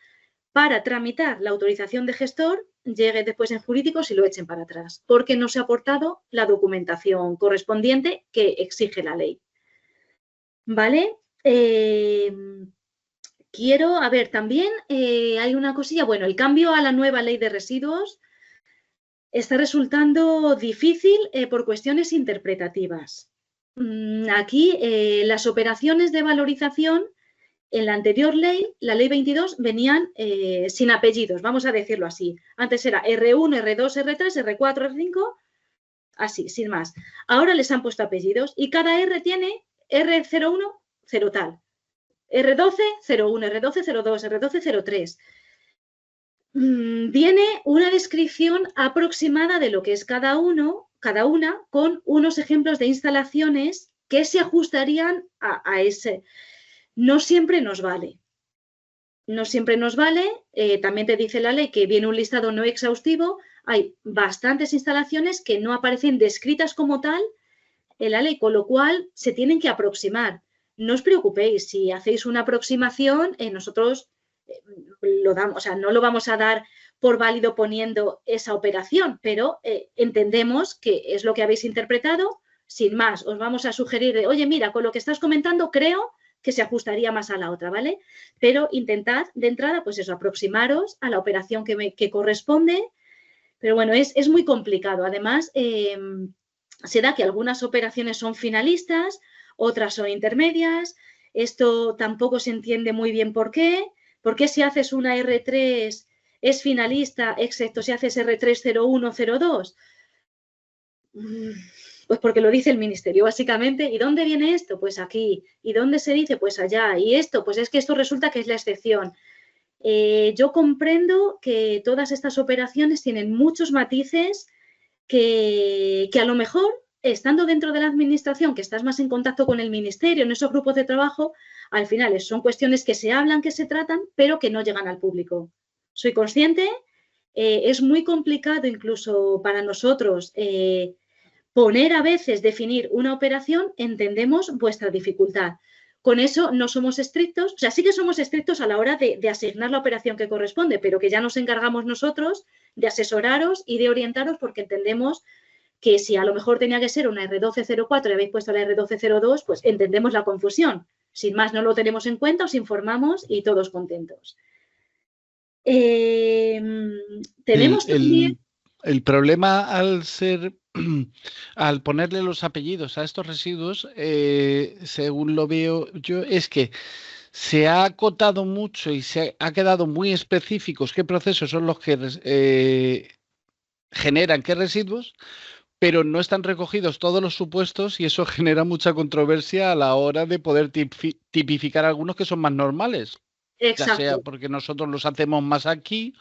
para tramitar la autorización de gestor, llegue después en jurídicos y lo echen para atrás, porque no se ha aportado la documentación correspondiente que exige la ley. ¿Vale? Quiero, a ver, también hay una cosilla, bueno, el cambio a la nueva ley de residuos está resultando difícil por cuestiones interpretativas. Aquí las operaciones de valorización en la anterior ley, la ley 22, venían sin apellidos, vamos a decirlo así. Antes era R1, R2, R3, R4, R5, así, sin más. Ahora les han puesto apellidos y cada R tiene R01, 0 tal. R12, 01, R12, 02, R12, 03. Viene una descripción aproximada de lo que es cada una, con unos ejemplos de instalaciones que se ajustarían a ese. No siempre nos vale. No siempre nos vale. También te dice la ley que viene un listado no exhaustivo. Hay bastantes instalaciones que no aparecen descritas como tal en la ley, con lo cual se tienen que aproximar. No os preocupéis, si hacéis una aproximación, nosotros lo damos, o sea, no lo vamos a dar por válido poniendo esa operación, pero entendemos que es lo que habéis interpretado. Sin más, os vamos a sugerir de, oye, mira, con lo que estás comentando creo que se ajustaría más a la otra, ¿vale? Pero intentad de entrada, pues eso, aproximaros a la operación que corresponde. Pero bueno, es muy complicado. Además, se da que algunas operaciones son finalistas, otras son intermedias. Esto tampoco se entiende muy bien por qué. ¿Por qué si haces una R3 es finalista, excepto si haces R301, 02. Pues porque lo dice el ministerio, básicamente. ¿Y dónde viene esto? Pues aquí. ¿Y dónde se dice? Pues allá. ¿Y esto? Pues es que esto resulta que es la excepción. Yo comprendo que todas estas operaciones tienen muchos matices que a lo mejor, estando dentro de la administración, que estás más en contacto con el ministerio, en esos grupos de trabajo, al final son cuestiones que se hablan, que se tratan, pero que no llegan al público. Soy consciente, es muy complicado incluso para nosotros poner a veces, definir una operación, entendemos vuestra dificultad. Con eso no somos estrictos, o sea, sí que somos estrictos a la hora de asignar la operación que corresponde, pero que ya nos encargamos nosotros de asesoraros y de orientaros porque entendemos que si a lo mejor tenía que ser una R1204 y habéis puesto la R1202, pues entendemos la confusión. Sin más, no lo tenemos en cuenta, os informamos y todos contentos. Tenemos también... El problema al ponerle los apellidos a estos residuos, según lo veo yo, es que se ha acotado mucho y se ha quedado muy específicos qué procesos son los que generan qué residuos, pero no están recogidos todos los supuestos y eso genera mucha controversia a la hora de poder tipificar algunos que son más normales. Exacto. Ya sea porque nosotros los hacemos más aquí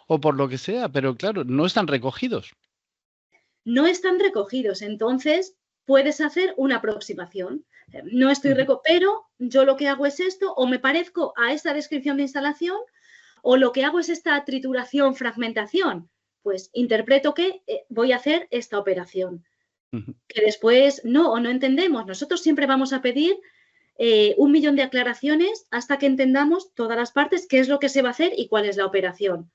o por lo que sea, pero claro, no están recogidos. No están recogidos, entonces puedes hacer una aproximación. No estoy pero yo lo que hago es esto, o me parezco a esta descripción de instalación, o lo que hago es esta trituración, fragmentación. Pues interpreto que voy a hacer esta operación. Que después no o no entendemos. Nosotros siempre vamos a pedir 1.000.000 de aclaraciones hasta que entendamos todas las partes, qué es lo que se va a hacer y cuál es la operación.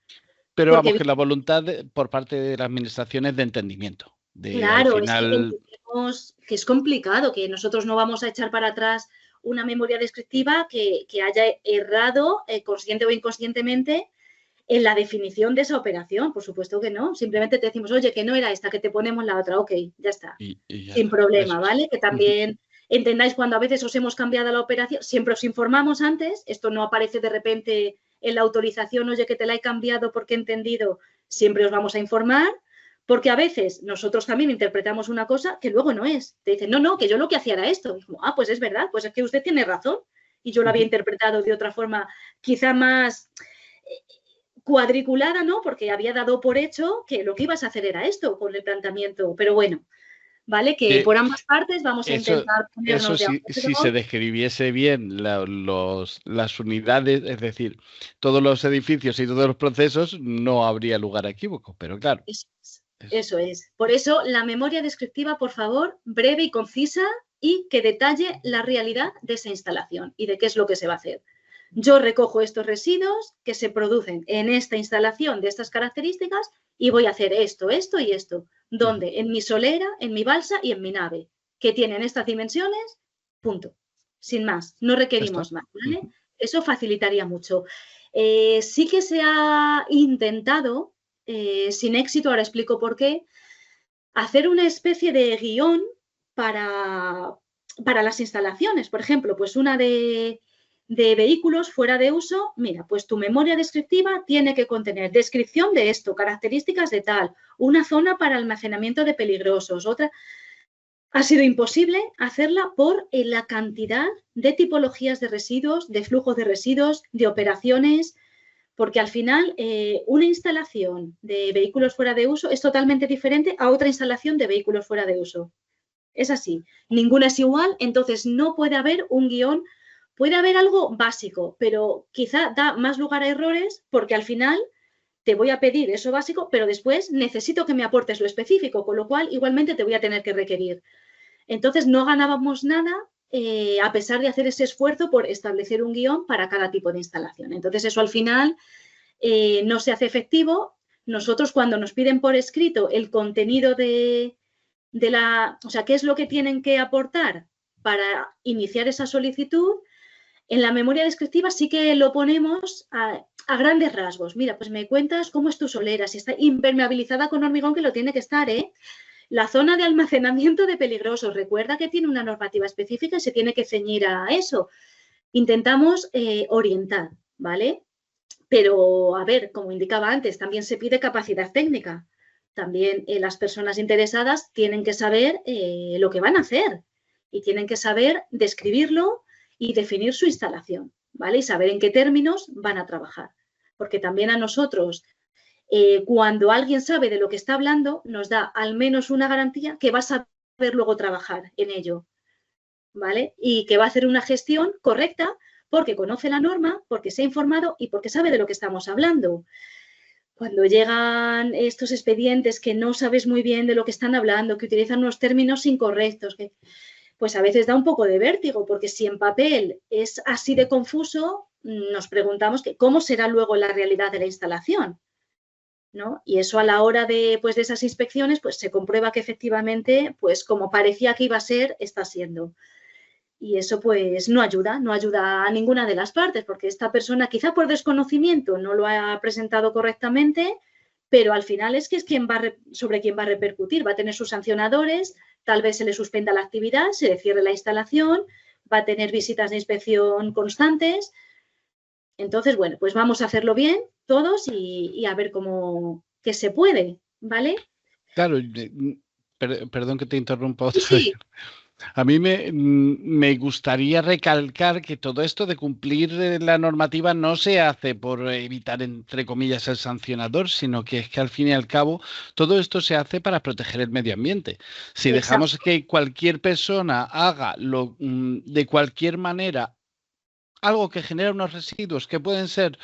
Pero porque, vamos, que la voluntad por parte de la administración es de entendimiento. Claro, al final... es que entendemos que es complicado, que nosotros no vamos a echar para atrás una memoria descriptiva que haya errado, consciente o inconscientemente, en la definición de esa operación. Por supuesto que no. Simplemente te decimos, oye, que no era esta, que te ponemos la otra. Ok, ya está. Y ya sin problema, ¿vale? Que también entendáis cuando a veces os hemos cambiado la operación, siempre os informamos antes. Esto no aparece de repente en la autorización, oye, que te la he cambiado porque he entendido. Siempre os vamos a informar. Porque a veces nosotros también interpretamos una cosa que luego no es. Te dicen, no, que yo lo que hacía era esto. Y como, pues es verdad, pues es que usted tiene razón. Y yo lo había interpretado de otra forma, quizá más cuadriculada, ¿no? Porque había dado por hecho que lo que ibas a hacer era esto con el planteamiento. Pero bueno, ¿vale? Que por ambas partes vamos a intentar ponernos de acuerdo. Si se describiese bien las unidades, es decir, todos los edificios y todos los procesos, no habría lugar a equívoco, pero claro. Eso es. Por eso, la memoria descriptiva, por favor, breve y concisa y que detalle la realidad de esa instalación y de qué es lo que se va a hacer. Yo recojo estos residuos que se producen en esta instalación de estas características y voy a hacer esto, esto y esto. ¿Dónde? En mi solera, en mi balsa y en mi nave, que tienen estas dimensiones, punto. Sin más, no requerimos más, ¿vale? Eso facilitaría mucho. Sí que se ha intentado, sin éxito, ahora explico por qué, hacer una especie de guión para las instalaciones. Por ejemplo, pues una de vehículos fuera de uso, mira, pues tu memoria descriptiva tiene que contener descripción de esto, características de tal, una zona para almacenamiento de peligrosos, otra. Ha sido imposible hacerla por la cantidad de tipologías de residuos, de flujos de residuos, de operaciones, porque al final una instalación de vehículos fuera de uso es totalmente diferente a otra instalación de vehículos fuera de uso. Es así, ninguna es igual, entonces no puede haber un guión. Puede haber algo básico, pero quizá da más lugar a errores porque al final te voy a pedir eso básico, pero después necesito que me aportes lo específico, con lo cual igualmente te voy a tener que requerir. Entonces no ganábamos nada a pesar de hacer ese esfuerzo por establecer un guión para cada tipo de instalación. Entonces eso al final no se hace efectivo. Nosotros cuando nos piden por escrito el contenido o sea, qué es lo que tienen que aportar para iniciar esa solicitud, en la memoria descriptiva sí que lo ponemos a grandes rasgos. Mira, pues me cuentas cómo es tu solera, si está impermeabilizada con hormigón, que lo tiene que estar, ¿eh? La zona de almacenamiento de peligrosos. Recuerda que tiene una normativa específica y se tiene que ceñir a eso. Intentamos orientar, ¿vale? Pero, a ver, como indicaba antes, también se pide capacidad técnica. También las personas interesadas tienen que saber lo que van a hacer y tienen que saber describirlo y definir su instalación, ¿vale? Y saber en qué términos van a trabajar. Porque también a nosotros, cuando alguien sabe de lo que está hablando, nos da al menos una garantía que va a saber luego trabajar en ello, ¿vale? Y que va a hacer una gestión correcta porque conoce la norma, porque se ha informado y porque sabe de lo que estamos hablando. Cuando llegan estos expedientes que no sabes muy bien de lo que están hablando, que utilizan unos términos incorrectos, pues a veces da un poco de vértigo, porque si en papel es así de confuso, nos preguntamos que cómo será luego la realidad de la instalación, ¿no? Y eso a la hora de, pues, de esas inspecciones, pues se comprueba que efectivamente, pues como parecía que iba a ser, está siendo. Y eso pues no ayuda a ninguna de las partes, porque esta persona quizá por desconocimiento no lo ha presentado correctamente, pero al final es que es sobre quien va a repercutir, va a tener sus sancionadores, tal vez se le suspenda la actividad, se le cierre la instalación, va a tener visitas de inspección constantes. Entonces, bueno, pues vamos a hacerlo bien todos y a ver cómo que se puede, ¿vale? Claro, perdón que te interrumpa otra vez. Sí, A mí me gustaría recalcar que todo esto de cumplir la normativa no se hace por evitar, entre comillas, el sancionador, sino que es que al fin y al cabo todo esto se hace para proteger el medio ambiente. Si exacto, dejamos que cualquier persona haga de cualquier manera algo que genera unos residuos que pueden ser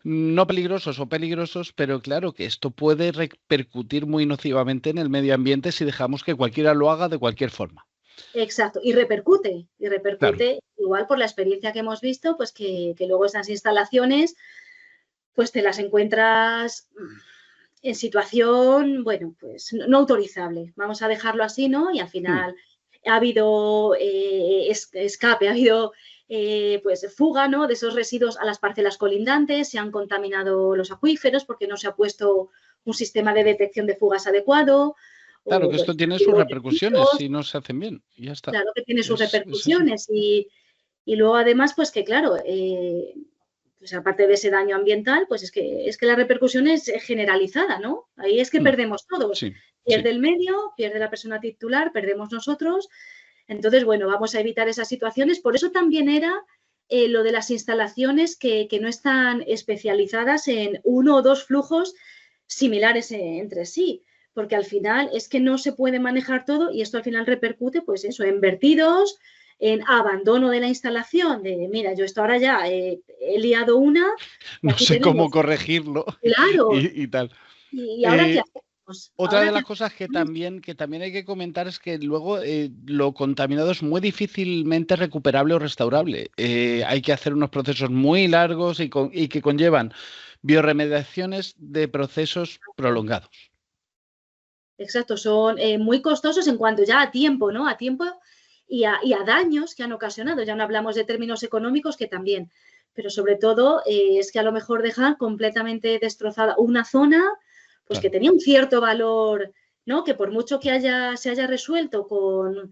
no peligrosos o peligrosos, pero claro que esto puede repercutir muy nocivamente en el medio ambiente si dejamos que cualquiera lo haga de cualquier forma. exacto. Y Claro. repercute igual por la experiencia que hemos visto, pues que luego esas instalaciones, pues te las encuentras en situación, bueno, pues no autorizable. Vamos a dejarlo así, ¿no? Y al Hmm. final ha habido escape, ha habido pues fuga, ¿no? De esos residuos a las parcelas colindantes, se han contaminado los acuíferos porque no se ha puesto un sistema de detección de fugas adecuado, Claro o que bueno, esto tiene sus ha habido repercusiones despidos, si no se hacen bien y ya está. claro que tiene sus Es así. repercusiones y luego además, pues que claro, pues aparte de ese daño ambiental, pues es que la repercusión es generalizada, ¿no? Ahí es que Hmm. perdemos todos. Sí, Pierde sí. el medio, pierde la persona titular, perdemos nosotros. Entonces, bueno, vamos a evitar esas situaciones. Por eso también era lo de las instalaciones que no están especializadas en uno o dos flujos similares entre sí, porque al final es que no se puede manejar todo y esto al final repercute, pues eso, en vertidos, en abandono de la instalación, de mira, yo esto ahora ya he liado una y No aquí sé cómo tenemos, corregirlo claro, y tal. y ahora qué Eh, hacemos, Otra ahora de qué las cosas hacemos. que también hay que comentar es que luego lo contaminado es muy difícilmente recuperable o restaurable. Hay que hacer unos procesos muy largos y que conllevan bioremediaciones de procesos prolongados. Exacto, son muy costosos en cuanto ya a tiempo, ¿no? A tiempo y a daños que han ocasionado. Ya no hablamos de términos económicos que también, pero sobre todo es que a lo mejor dejan completamente destrozada una zona, pues que Claro. tenía un cierto valor, ¿no? Que por mucho que se haya resuelto con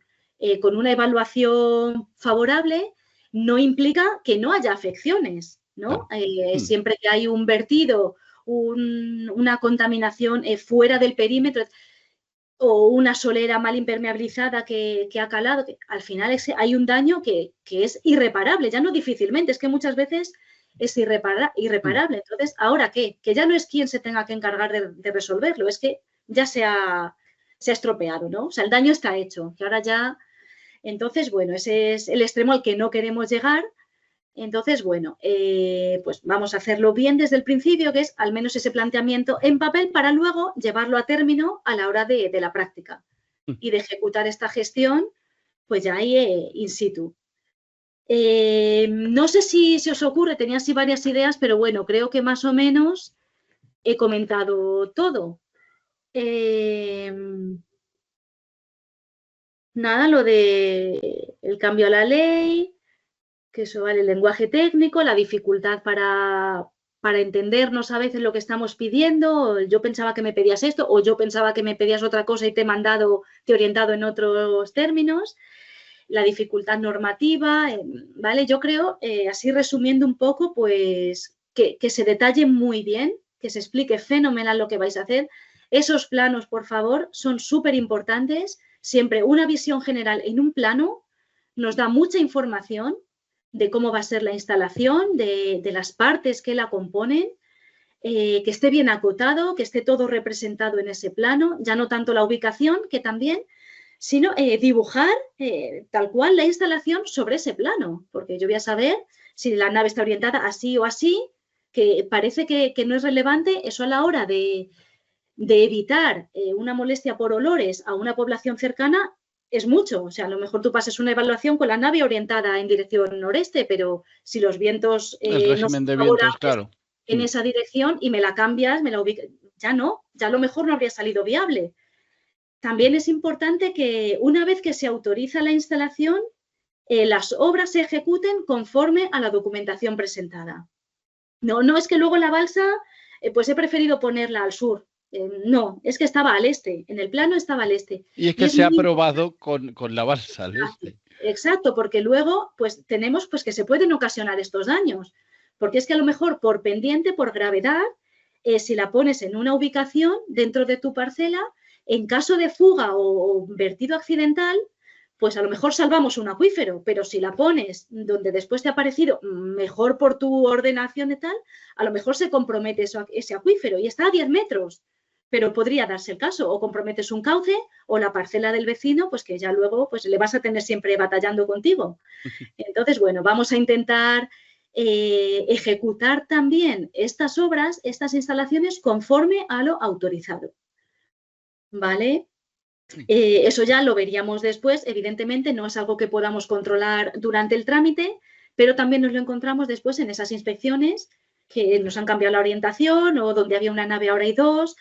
una evaluación favorable, no implica que no haya afecciones, ¿no? Claro. Mm. Siempre que hay un vertido, una contaminación fuera del perímetro, o una solera mal impermeabilizada que ha calado, que al final hay un daño que es irreparable, ya no difícilmente, es que muchas veces es Mm. irreparable. Entonces, ¿ahora qué? Que ya no es quien se tenga que encargar de resolverlo, es que ya se ha estropeado, ¿no? O sea, el daño está hecho, que ahora ya... Entonces, bueno, ese es el extremo al que no queremos llegar. Entonces, bueno, pues vamos a hacerlo bien desde el principio, que es al menos ese planteamiento en papel para luego llevarlo a término a la hora de la práctica Mm. y de ejecutar esta gestión, pues ya ahí in situ. No sé si se os ocurre, tenía así varias ideas, pero bueno, creo que más o menos he comentado todo. Eh, nada, lo de el cambio a la ley, que eso vale el lenguaje técnico, la dificultad para entendernos a veces lo que estamos pidiendo, yo pensaba que me pedías esto, o yo pensaba que me pedías otra cosa y te he mandado, te he orientado en otros términos, la dificultad normativa, ¿vale? Yo creo, así resumiendo un poco, pues que se detalle muy bien, que se explique fenomenal lo que vais a hacer. Esos planos, por favor, son súper importantes. Siempre una visión general en un plano nos da mucha información de cómo va a ser la instalación, de las partes que la componen, que esté bien acotado, que esté todo representado en ese plano, ya no tanto la ubicación, que también, sino dibujar tal cual la instalación sobre ese plano, porque yo voy a saber si la nave está orientada así o así, que parece que no es relevante, eso a la hora de evitar una molestia por olores a una población cercana es mucho. O sea, a lo mejor tú pases una evaluación con la nave orientada en dirección noreste, pero si los vientos El no son régimen de vientos, favorables claro. en esa dirección y me la cambias, me la ubicas, ya no, ya a lo mejor no habría salido viable. También es importante que una vez que se autoriza la instalación, las obras se ejecuten conforme a la documentación presentada. No es que luego la balsa, pues he preferido ponerla al sur. No, es que estaba al este, en el plano estaba al este. Y es Y que es se ha muy probado con la balsa al importante. este. Exacto, porque luego pues tenemos pues que se pueden ocasionar estos daños. Porque es que a lo mejor por pendiente, por gravedad, si la pones en una ubicación dentro de tu parcela, en caso de fuga o vertido accidental, pues a lo mejor salvamos un acuífero, pero si la pones donde después te ha parecido mejor por tu ordenación y tal, a lo mejor se compromete ese acuífero y está a 10 metros, pero podría darse el caso, o comprometes un cauce o la parcela del vecino, pues que ya luego pues le vas a tener siempre batallando contigo. Entonces, bueno, vamos a intentar ejecutar también estas obras, estas instalaciones conforme a lo autorizado. ¿Vale? Eso ya lo veríamos después. Evidentemente no es algo que podamos controlar durante el trámite, pero también nos lo encontramos después en esas inspecciones que nos han cambiado la orientación o donde había una nave ahora hay dos.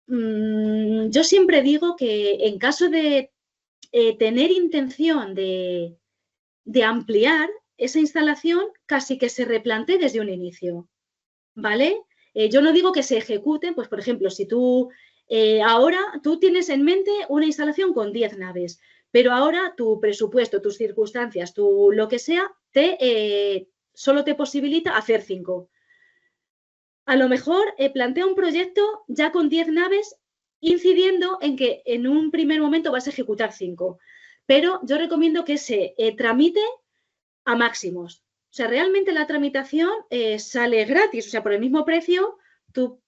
Yo siempre digo que en caso de tener intención de ampliar esa instalación, casi que se replantee desde un inicio, ¿vale? Yo no digo que se ejecuten, pues por ejemplo, si tú ahora tú tienes en mente una instalación con 10 naves, pero ahora tu presupuesto, tus circunstancias, tu lo que sea, solo te posibilita hacer 5. A lo mejor plantea un proyecto ya con 10 naves, incidiendo en que en un primer momento vas a ejecutar 5. Pero yo recomiendo que se tramite a máximos. O sea, realmente la tramitación sale gratis, o sea, por el mismo precio, tú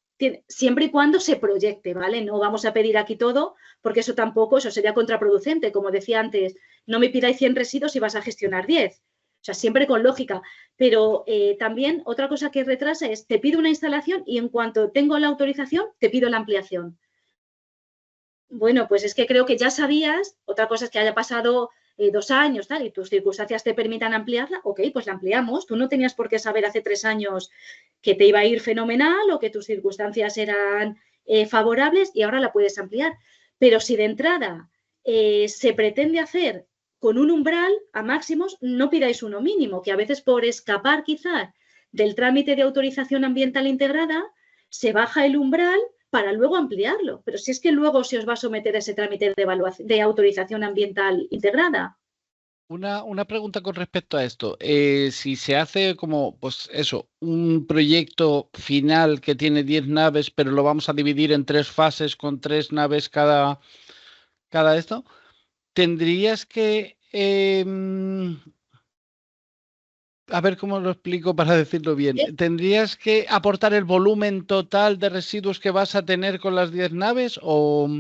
siempre y cuando se proyecte, ¿vale? No vamos a pedir aquí todo, porque eso tampoco, eso sería contraproducente. Como decía antes, no me pidáis 100 residuos y vas a gestionar 10. O sea, siempre con lógica. Pero también otra cosa que retrasa es, te pido una instalación y en cuanto tengo la autorización, te pido la ampliación. Bueno, pues es que creo que ya sabías, otra cosa es que haya pasado 2 años tal, y tus circunstancias te permitan ampliarla, ok, pues la ampliamos. Tú no tenías por qué saber hace 3 años que te iba a ir fenomenal o que tus circunstancias eran favorables y ahora la puedes ampliar. Pero si de entrada se pretende hacer con un umbral a máximos, no pidáis uno mínimo, que a veces por escapar quizás del trámite de autorización ambiental integrada, se baja el umbral para luego ampliarlo. Pero si es que luego se os va a someter a ese trámite de autorización ambiental integrada. Una pregunta con respecto a esto. Si se hace como, pues eso, un proyecto final que tiene 10 naves, pero lo vamos a dividir en 3 fases con 3 naves cada esto, tendrías que, a ver cómo lo explico para decirlo bien, ¿tendrías que aportar el volumen total de residuos que vas a tener con las 10 naves o...?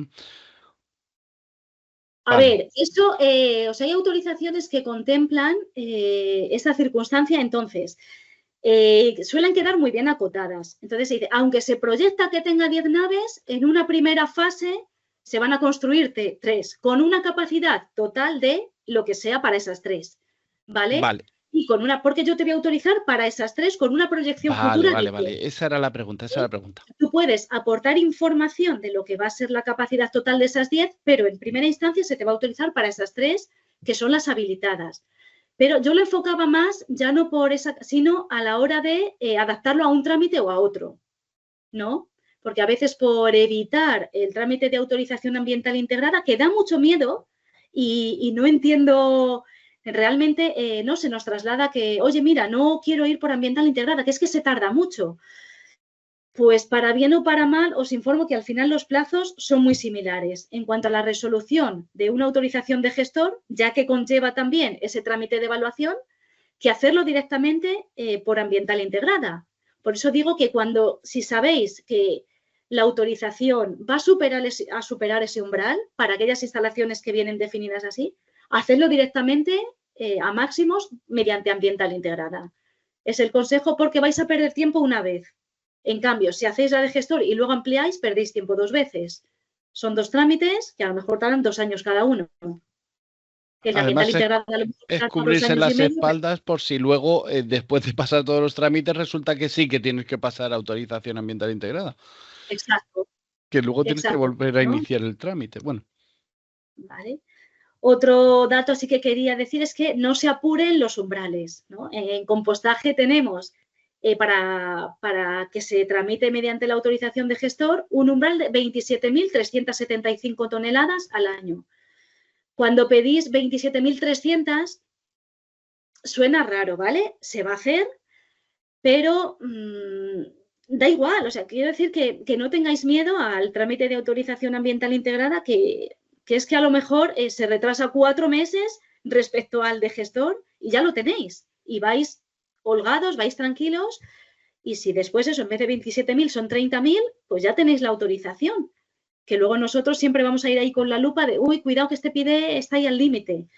A ver, eso, o sea, hay autorizaciones que contemplan esa circunstancia, entonces, suelen quedar muy bien acotadas. Entonces, se dice, aunque se proyecta que tenga 10 naves, en una primera fase se van a construir 3, con una capacidad total de lo que sea para esas 3, ¿vale? Vale. Y con una, porque yo te voy a autorizar para esas 3 con una proyección futura de 10. Vale. Esa era la pregunta, Tú puedes aportar información de lo que va a ser la capacidad total de esas 10, pero en primera instancia se te va a autorizar para esas 3, que son las habilitadas. Pero yo lo enfocaba más, ya no por esa, sino a la hora de adaptarlo a un trámite o a otro, ¿no? Porque a veces por evitar el trámite de autorización ambiental integrada, que da mucho miedo y no entiendo Realmente no se nos traslada que, oye, mira, no quiero ir por ambiental integrada, que es que se tarda mucho. Pues para bien o para mal, os informo que al final los plazos son muy similares. En cuanto a la resolución de una autorización de gestor, ya que conlleva también ese trámite de evaluación, que hacerlo directamente por ambiental integrada. Por eso digo que si sabéis que la autorización va a superar ese umbral para aquellas instalaciones que vienen definidas así, hacedlo directamente a máximos mediante ambiental integrada. Es el consejo porque vais a perder tiempo una vez. En cambio, si hacéis la de gestor y luego ampliáis, perdéis tiempo 2 veces. Son 2 trámites que a lo mejor tardan 2 años cada uno. El ambiental Además, integrado es tarda 2 cubrirse años y las medio. espaldas por si luego, después de pasar todos los trámites, resulta que sí que tienes que pasar autorización ambiental integrada. Exacto. Que luego tienes que Exacto, volver a ¿no? iniciar el trámite. Bueno. Vale. Otro dato sí que quería decir es que no se apuren los umbrales, ¿no? En compostaje tenemos, para que se tramite mediante la autorización de gestor, un umbral de 27.375 toneladas al año. Cuando pedís 27.300, suena raro, ¿vale? Se va a hacer, pero da igual. O sea, quiero decir que no tengáis miedo al trámite de autorización ambiental integrada, que es que a lo mejor se retrasa 4 meses respecto al de gestor y ya lo tenéis. Y vais holgados, vais tranquilos, y si después eso en vez de 27.000 son 30.000, pues ya tenéis la autorización. Que luego nosotros siempre vamos a ir ahí con la lupa de, uy, cuidado que este pide, está ahí al límite.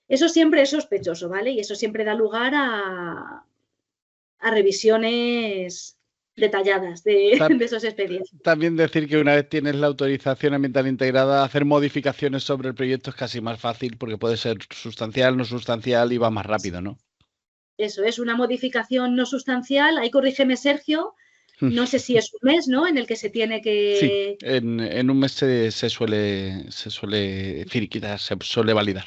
Eso siempre es sospechoso, ¿vale? Y eso siempre da lugar a revisiones detalladas de esos expedientes. También decir que una vez tienes la autorización ambiental integrada, hacer modificaciones sobre el proyecto es casi más fácil porque puede ser sustancial, no sustancial y va más rápido, ¿no? Eso es una modificación no sustancial. Ahí corrígeme, Sergio. No sé si es un mes, ¿no? En el que se tiene que... Sí, en un mes se suele finiquitar, se suele validar.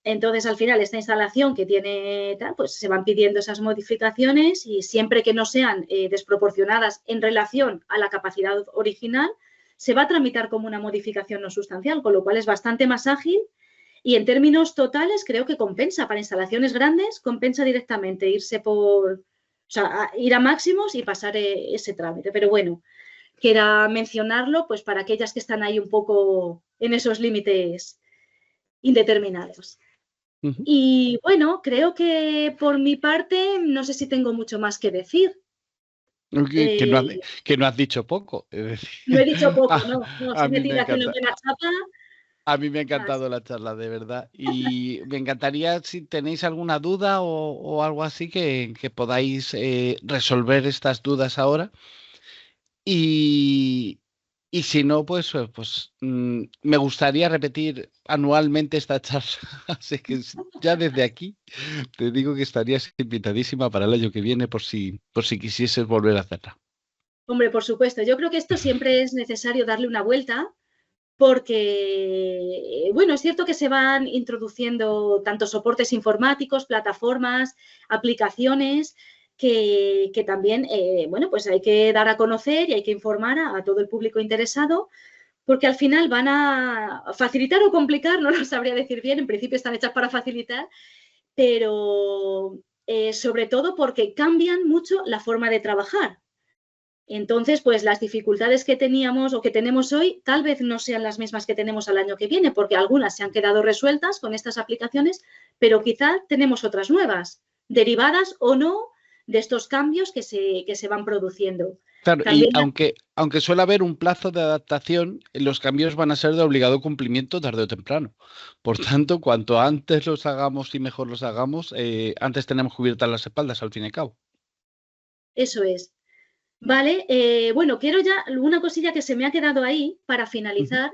Entonces, al final, esta instalación que tiene tal, pues se van pidiendo esas modificaciones y siempre que no sean desproporcionadas en relación a la capacidad original, se va a tramitar como una modificación no sustancial, con lo cual es bastante más ágil y en términos totales creo que compensa. Para instalaciones grandes, compensa directamente irse por, o sea, ir a máximos y pasar ese trámite. Pero bueno, queda mencionarlo pues para aquellas que están ahí un poco en esos límites indeterminados. Y bueno, creo que por mi parte no sé si tengo mucho más que decir. Que no has dicho poco. Es decir, No he dicho poco, no, a si me mí me tira haciendo encanta. buena chapa. A mí me ha encantado la charla, de verdad. Y me encantaría si tenéis alguna duda o algo así que podáis resolver estas dudas ahora. Y si no, pues me gustaría repetir anualmente esta charla. Así que ya desde aquí te digo que estarías invitadísima para el año que viene por si quisieses volver a hacerla. Hombre, por supuesto, yo creo que esto siempre es necesario darle una vuelta porque, bueno, es cierto que se van introduciendo tantos soportes informáticos, plataformas, aplicaciones, que también, bueno, pues hay que dar a conocer y hay que informar a todo el público interesado, porque al final van a facilitar o complicar, no lo sabría decir bien, en principio están hechas para facilitar, pero sobre todo porque cambian mucho la forma de trabajar. Entonces, pues las dificultades que teníamos o que tenemos hoy tal vez no sean las mismas que tenemos al año que viene, porque algunas se han quedado resueltas con estas aplicaciones, pero quizá tenemos otras nuevas, derivadas o no de estos cambios que se van produciendo. Claro, y También, aunque suele haber un plazo de adaptación, los cambios van a ser de obligado cumplimiento tarde o temprano. Por tanto, cuanto antes los hagamos y mejor los hagamos, antes tenemos cubiertas las espaldas, al fin y al cabo. eso es. Vale, bueno, quiero ya una cosilla que se me ha quedado ahí para finalizar.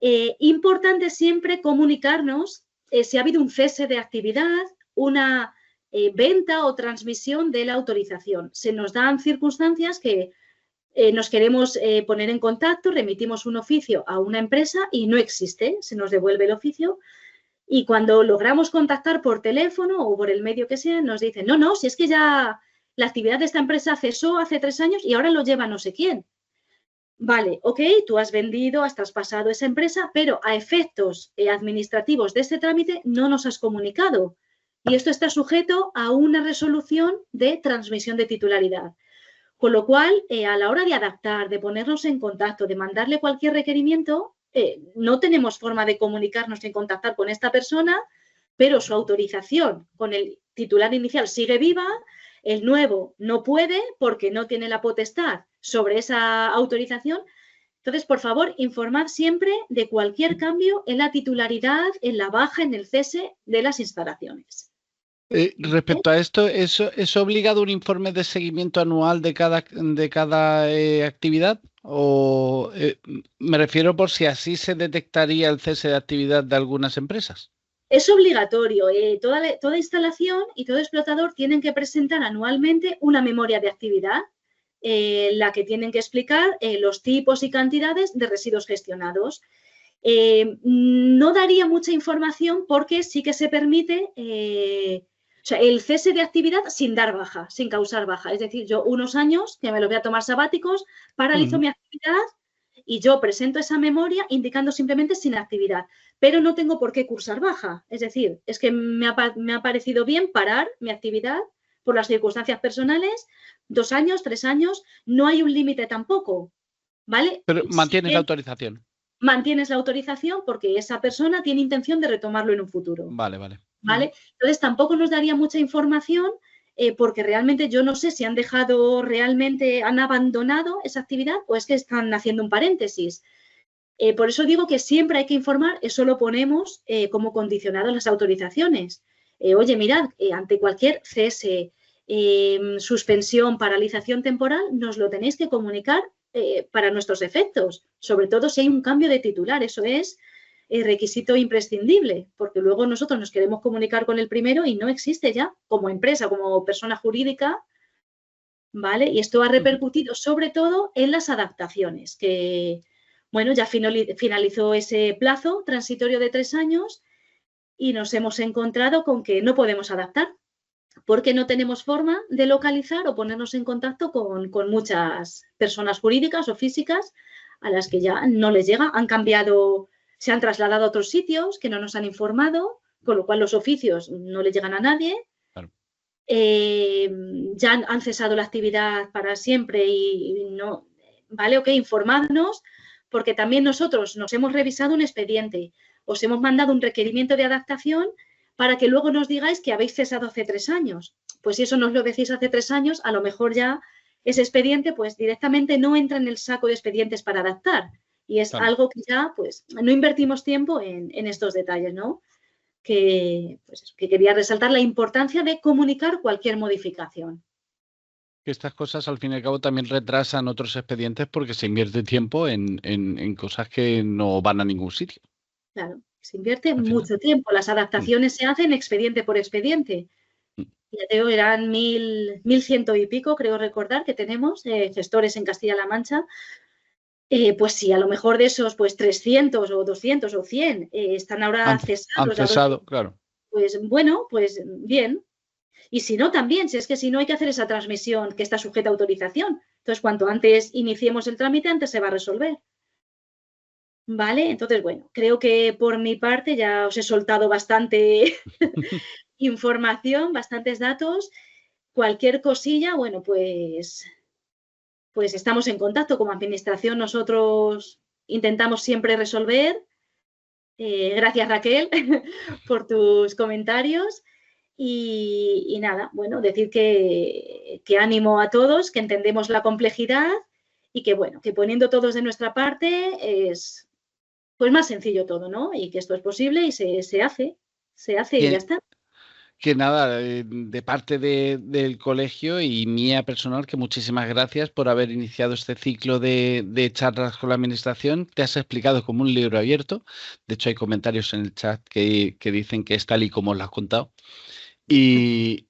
Importante siempre comunicarnos si ha habido un cese de actividad, una venta o transmisión de la autorización. Se nos dan circunstancias que nos queremos poner en contacto, remitimos un oficio a una empresa y no existe, se nos devuelve el oficio y cuando logramos contactar por teléfono o por el medio que sea, nos dicen, no, si es que ya la actividad de esta empresa cesó hace 3 años y ahora lo lleva no sé quién. Vale, ok, tú has vendido, has traspasado esa empresa, pero a efectos administrativos de este trámite no nos has comunicado. Y esto está sujeto a una resolución de transmisión de titularidad. Con lo cual, a la hora de adaptar, de ponernos en contacto, de mandarle cualquier requerimiento, no tenemos forma de comunicarnos ni contactar con esta persona, pero su autorización con el titular inicial sigue viva, el nuevo no puede porque no tiene la potestad sobre esa autorización. Entonces, por favor, informad siempre de cualquier cambio en la titularidad, en la baja, en el cese de las instalaciones. Respecto a esto, ¿es obligado un informe de seguimiento anual de cada actividad? O me refiero por si así se detectaría el cese de actividad de algunas empresas. Es obligatorio. Toda instalación y todo explotador tienen que presentar anualmente una memoria de actividad, la que tienen que explicar los tipos y cantidades de residuos gestionados. No daría mucha información porque sí que se permite o sea, el cese de actividad sin dar baja, sin causar baja. Es decir, yo unos años que me los voy a tomar sabáticos, paralizo mi actividad y yo presento esa memoria indicando simplemente sin actividad, pero no tengo por qué cursar baja. Es decir, es que me ha parecido bien parar mi actividad por las circunstancias personales, 2 años, 3 años, no hay un límite tampoco, ¿vale? Pero mantienes la autorización. Mantienes la autorización porque esa persona tiene intención de retomarlo en un futuro. Vale, vale. ¿Vale? Entonces, tampoco nos daría mucha información porque realmente yo no sé si han dejado realmente, han abandonado esa actividad o es que están haciendo un paréntesis. Por eso digo que siempre hay que informar, eso lo ponemos como condicionado en las autorizaciones. Oye, mirad, ante cualquier cese, suspensión, paralización temporal, nos lo tenéis que comunicar para nuestros efectos, sobre todo si hay un cambio de titular, eso es requisito imprescindible, porque luego nosotros nos queremos comunicar con el primero y no existe ya como empresa, como persona jurídica, ¿vale? Y esto ha repercutido sobre todo en las adaptaciones, que, bueno, ya finalizó ese plazo transitorio de 3 años y nos hemos encontrado con que no podemos adaptar porque no tenemos forma de localizar o ponernos en contacto con muchas personas jurídicas o físicas a las que ya no les llega, han cambiado, se han trasladado a otros sitios que no nos han informado, con lo cual los oficios no le llegan a nadie. Claro. Ya han cesado la actividad para siempre y no, vale, ok, informadnos, porque también nosotros nos hemos revisado un expediente, os hemos mandado un requerimiento de adaptación para que luego nos digáis que habéis cesado hace 3 años. Pues si eso nos lo decís hace 3 años, a lo mejor ya ese expediente pues directamente no entra en el saco de expedientes para adaptar. Y es algo que ya pues no invertimos tiempo en estos detalles, ¿no? Que quería resaltar la importancia de comunicar cualquier modificación. Que estas cosas al fin y al cabo también retrasan otros expedientes porque se invierte tiempo en cosas que no van a ningún sitio. Claro, se invierte mucho tiempo. Las adaptaciones se hacen expediente por expediente. Ya te digo, eran 1.100 y pico, creo recordar, que tenemos gestores en Castilla-La Mancha. Pues sí, a lo mejor de esos, pues 300 o 200 o 100 están ahora cesados. Han cesado, claro. Pues bueno, pues bien. Y si no, también, si es que si no hay que hacer esa transmisión que está sujeta a autorización. Entonces, cuanto antes iniciemos el trámite, antes se va a resolver. ¿Vale? Entonces, bueno, creo que por mi parte ya os he soltado bastante información, bastantes datos. Cualquier cosilla, bueno, pues estamos en contacto. Como administración nosotros intentamos siempre resolver. Gracias, Raquel, por tus comentarios. Y nada, bueno, decir que ánimo a todos, que entendemos la complejidad y que, bueno, que poniendo todos de nuestra parte es pues más sencillo todo, ¿no? Y que esto es posible y se hace y ya está. Que nada, de parte del colegio y mía personal, que muchísimas gracias por haber iniciado este ciclo de charlas con la administración. Te has explicado como un libro abierto. De hecho, hay comentarios en el chat que dicen que es tal y como lo has contado. Y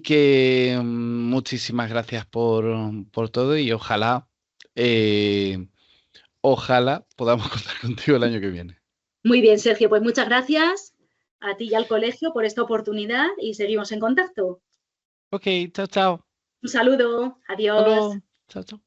que muchísimas gracias por todo y ojalá podamos contar contigo el año que viene. Muy bien, Sergio, pues muchas gracias a ti y al colegio por esta oportunidad y seguimos en contacto. Ok, chao, chao. Un saludo, adiós. Chao, chao.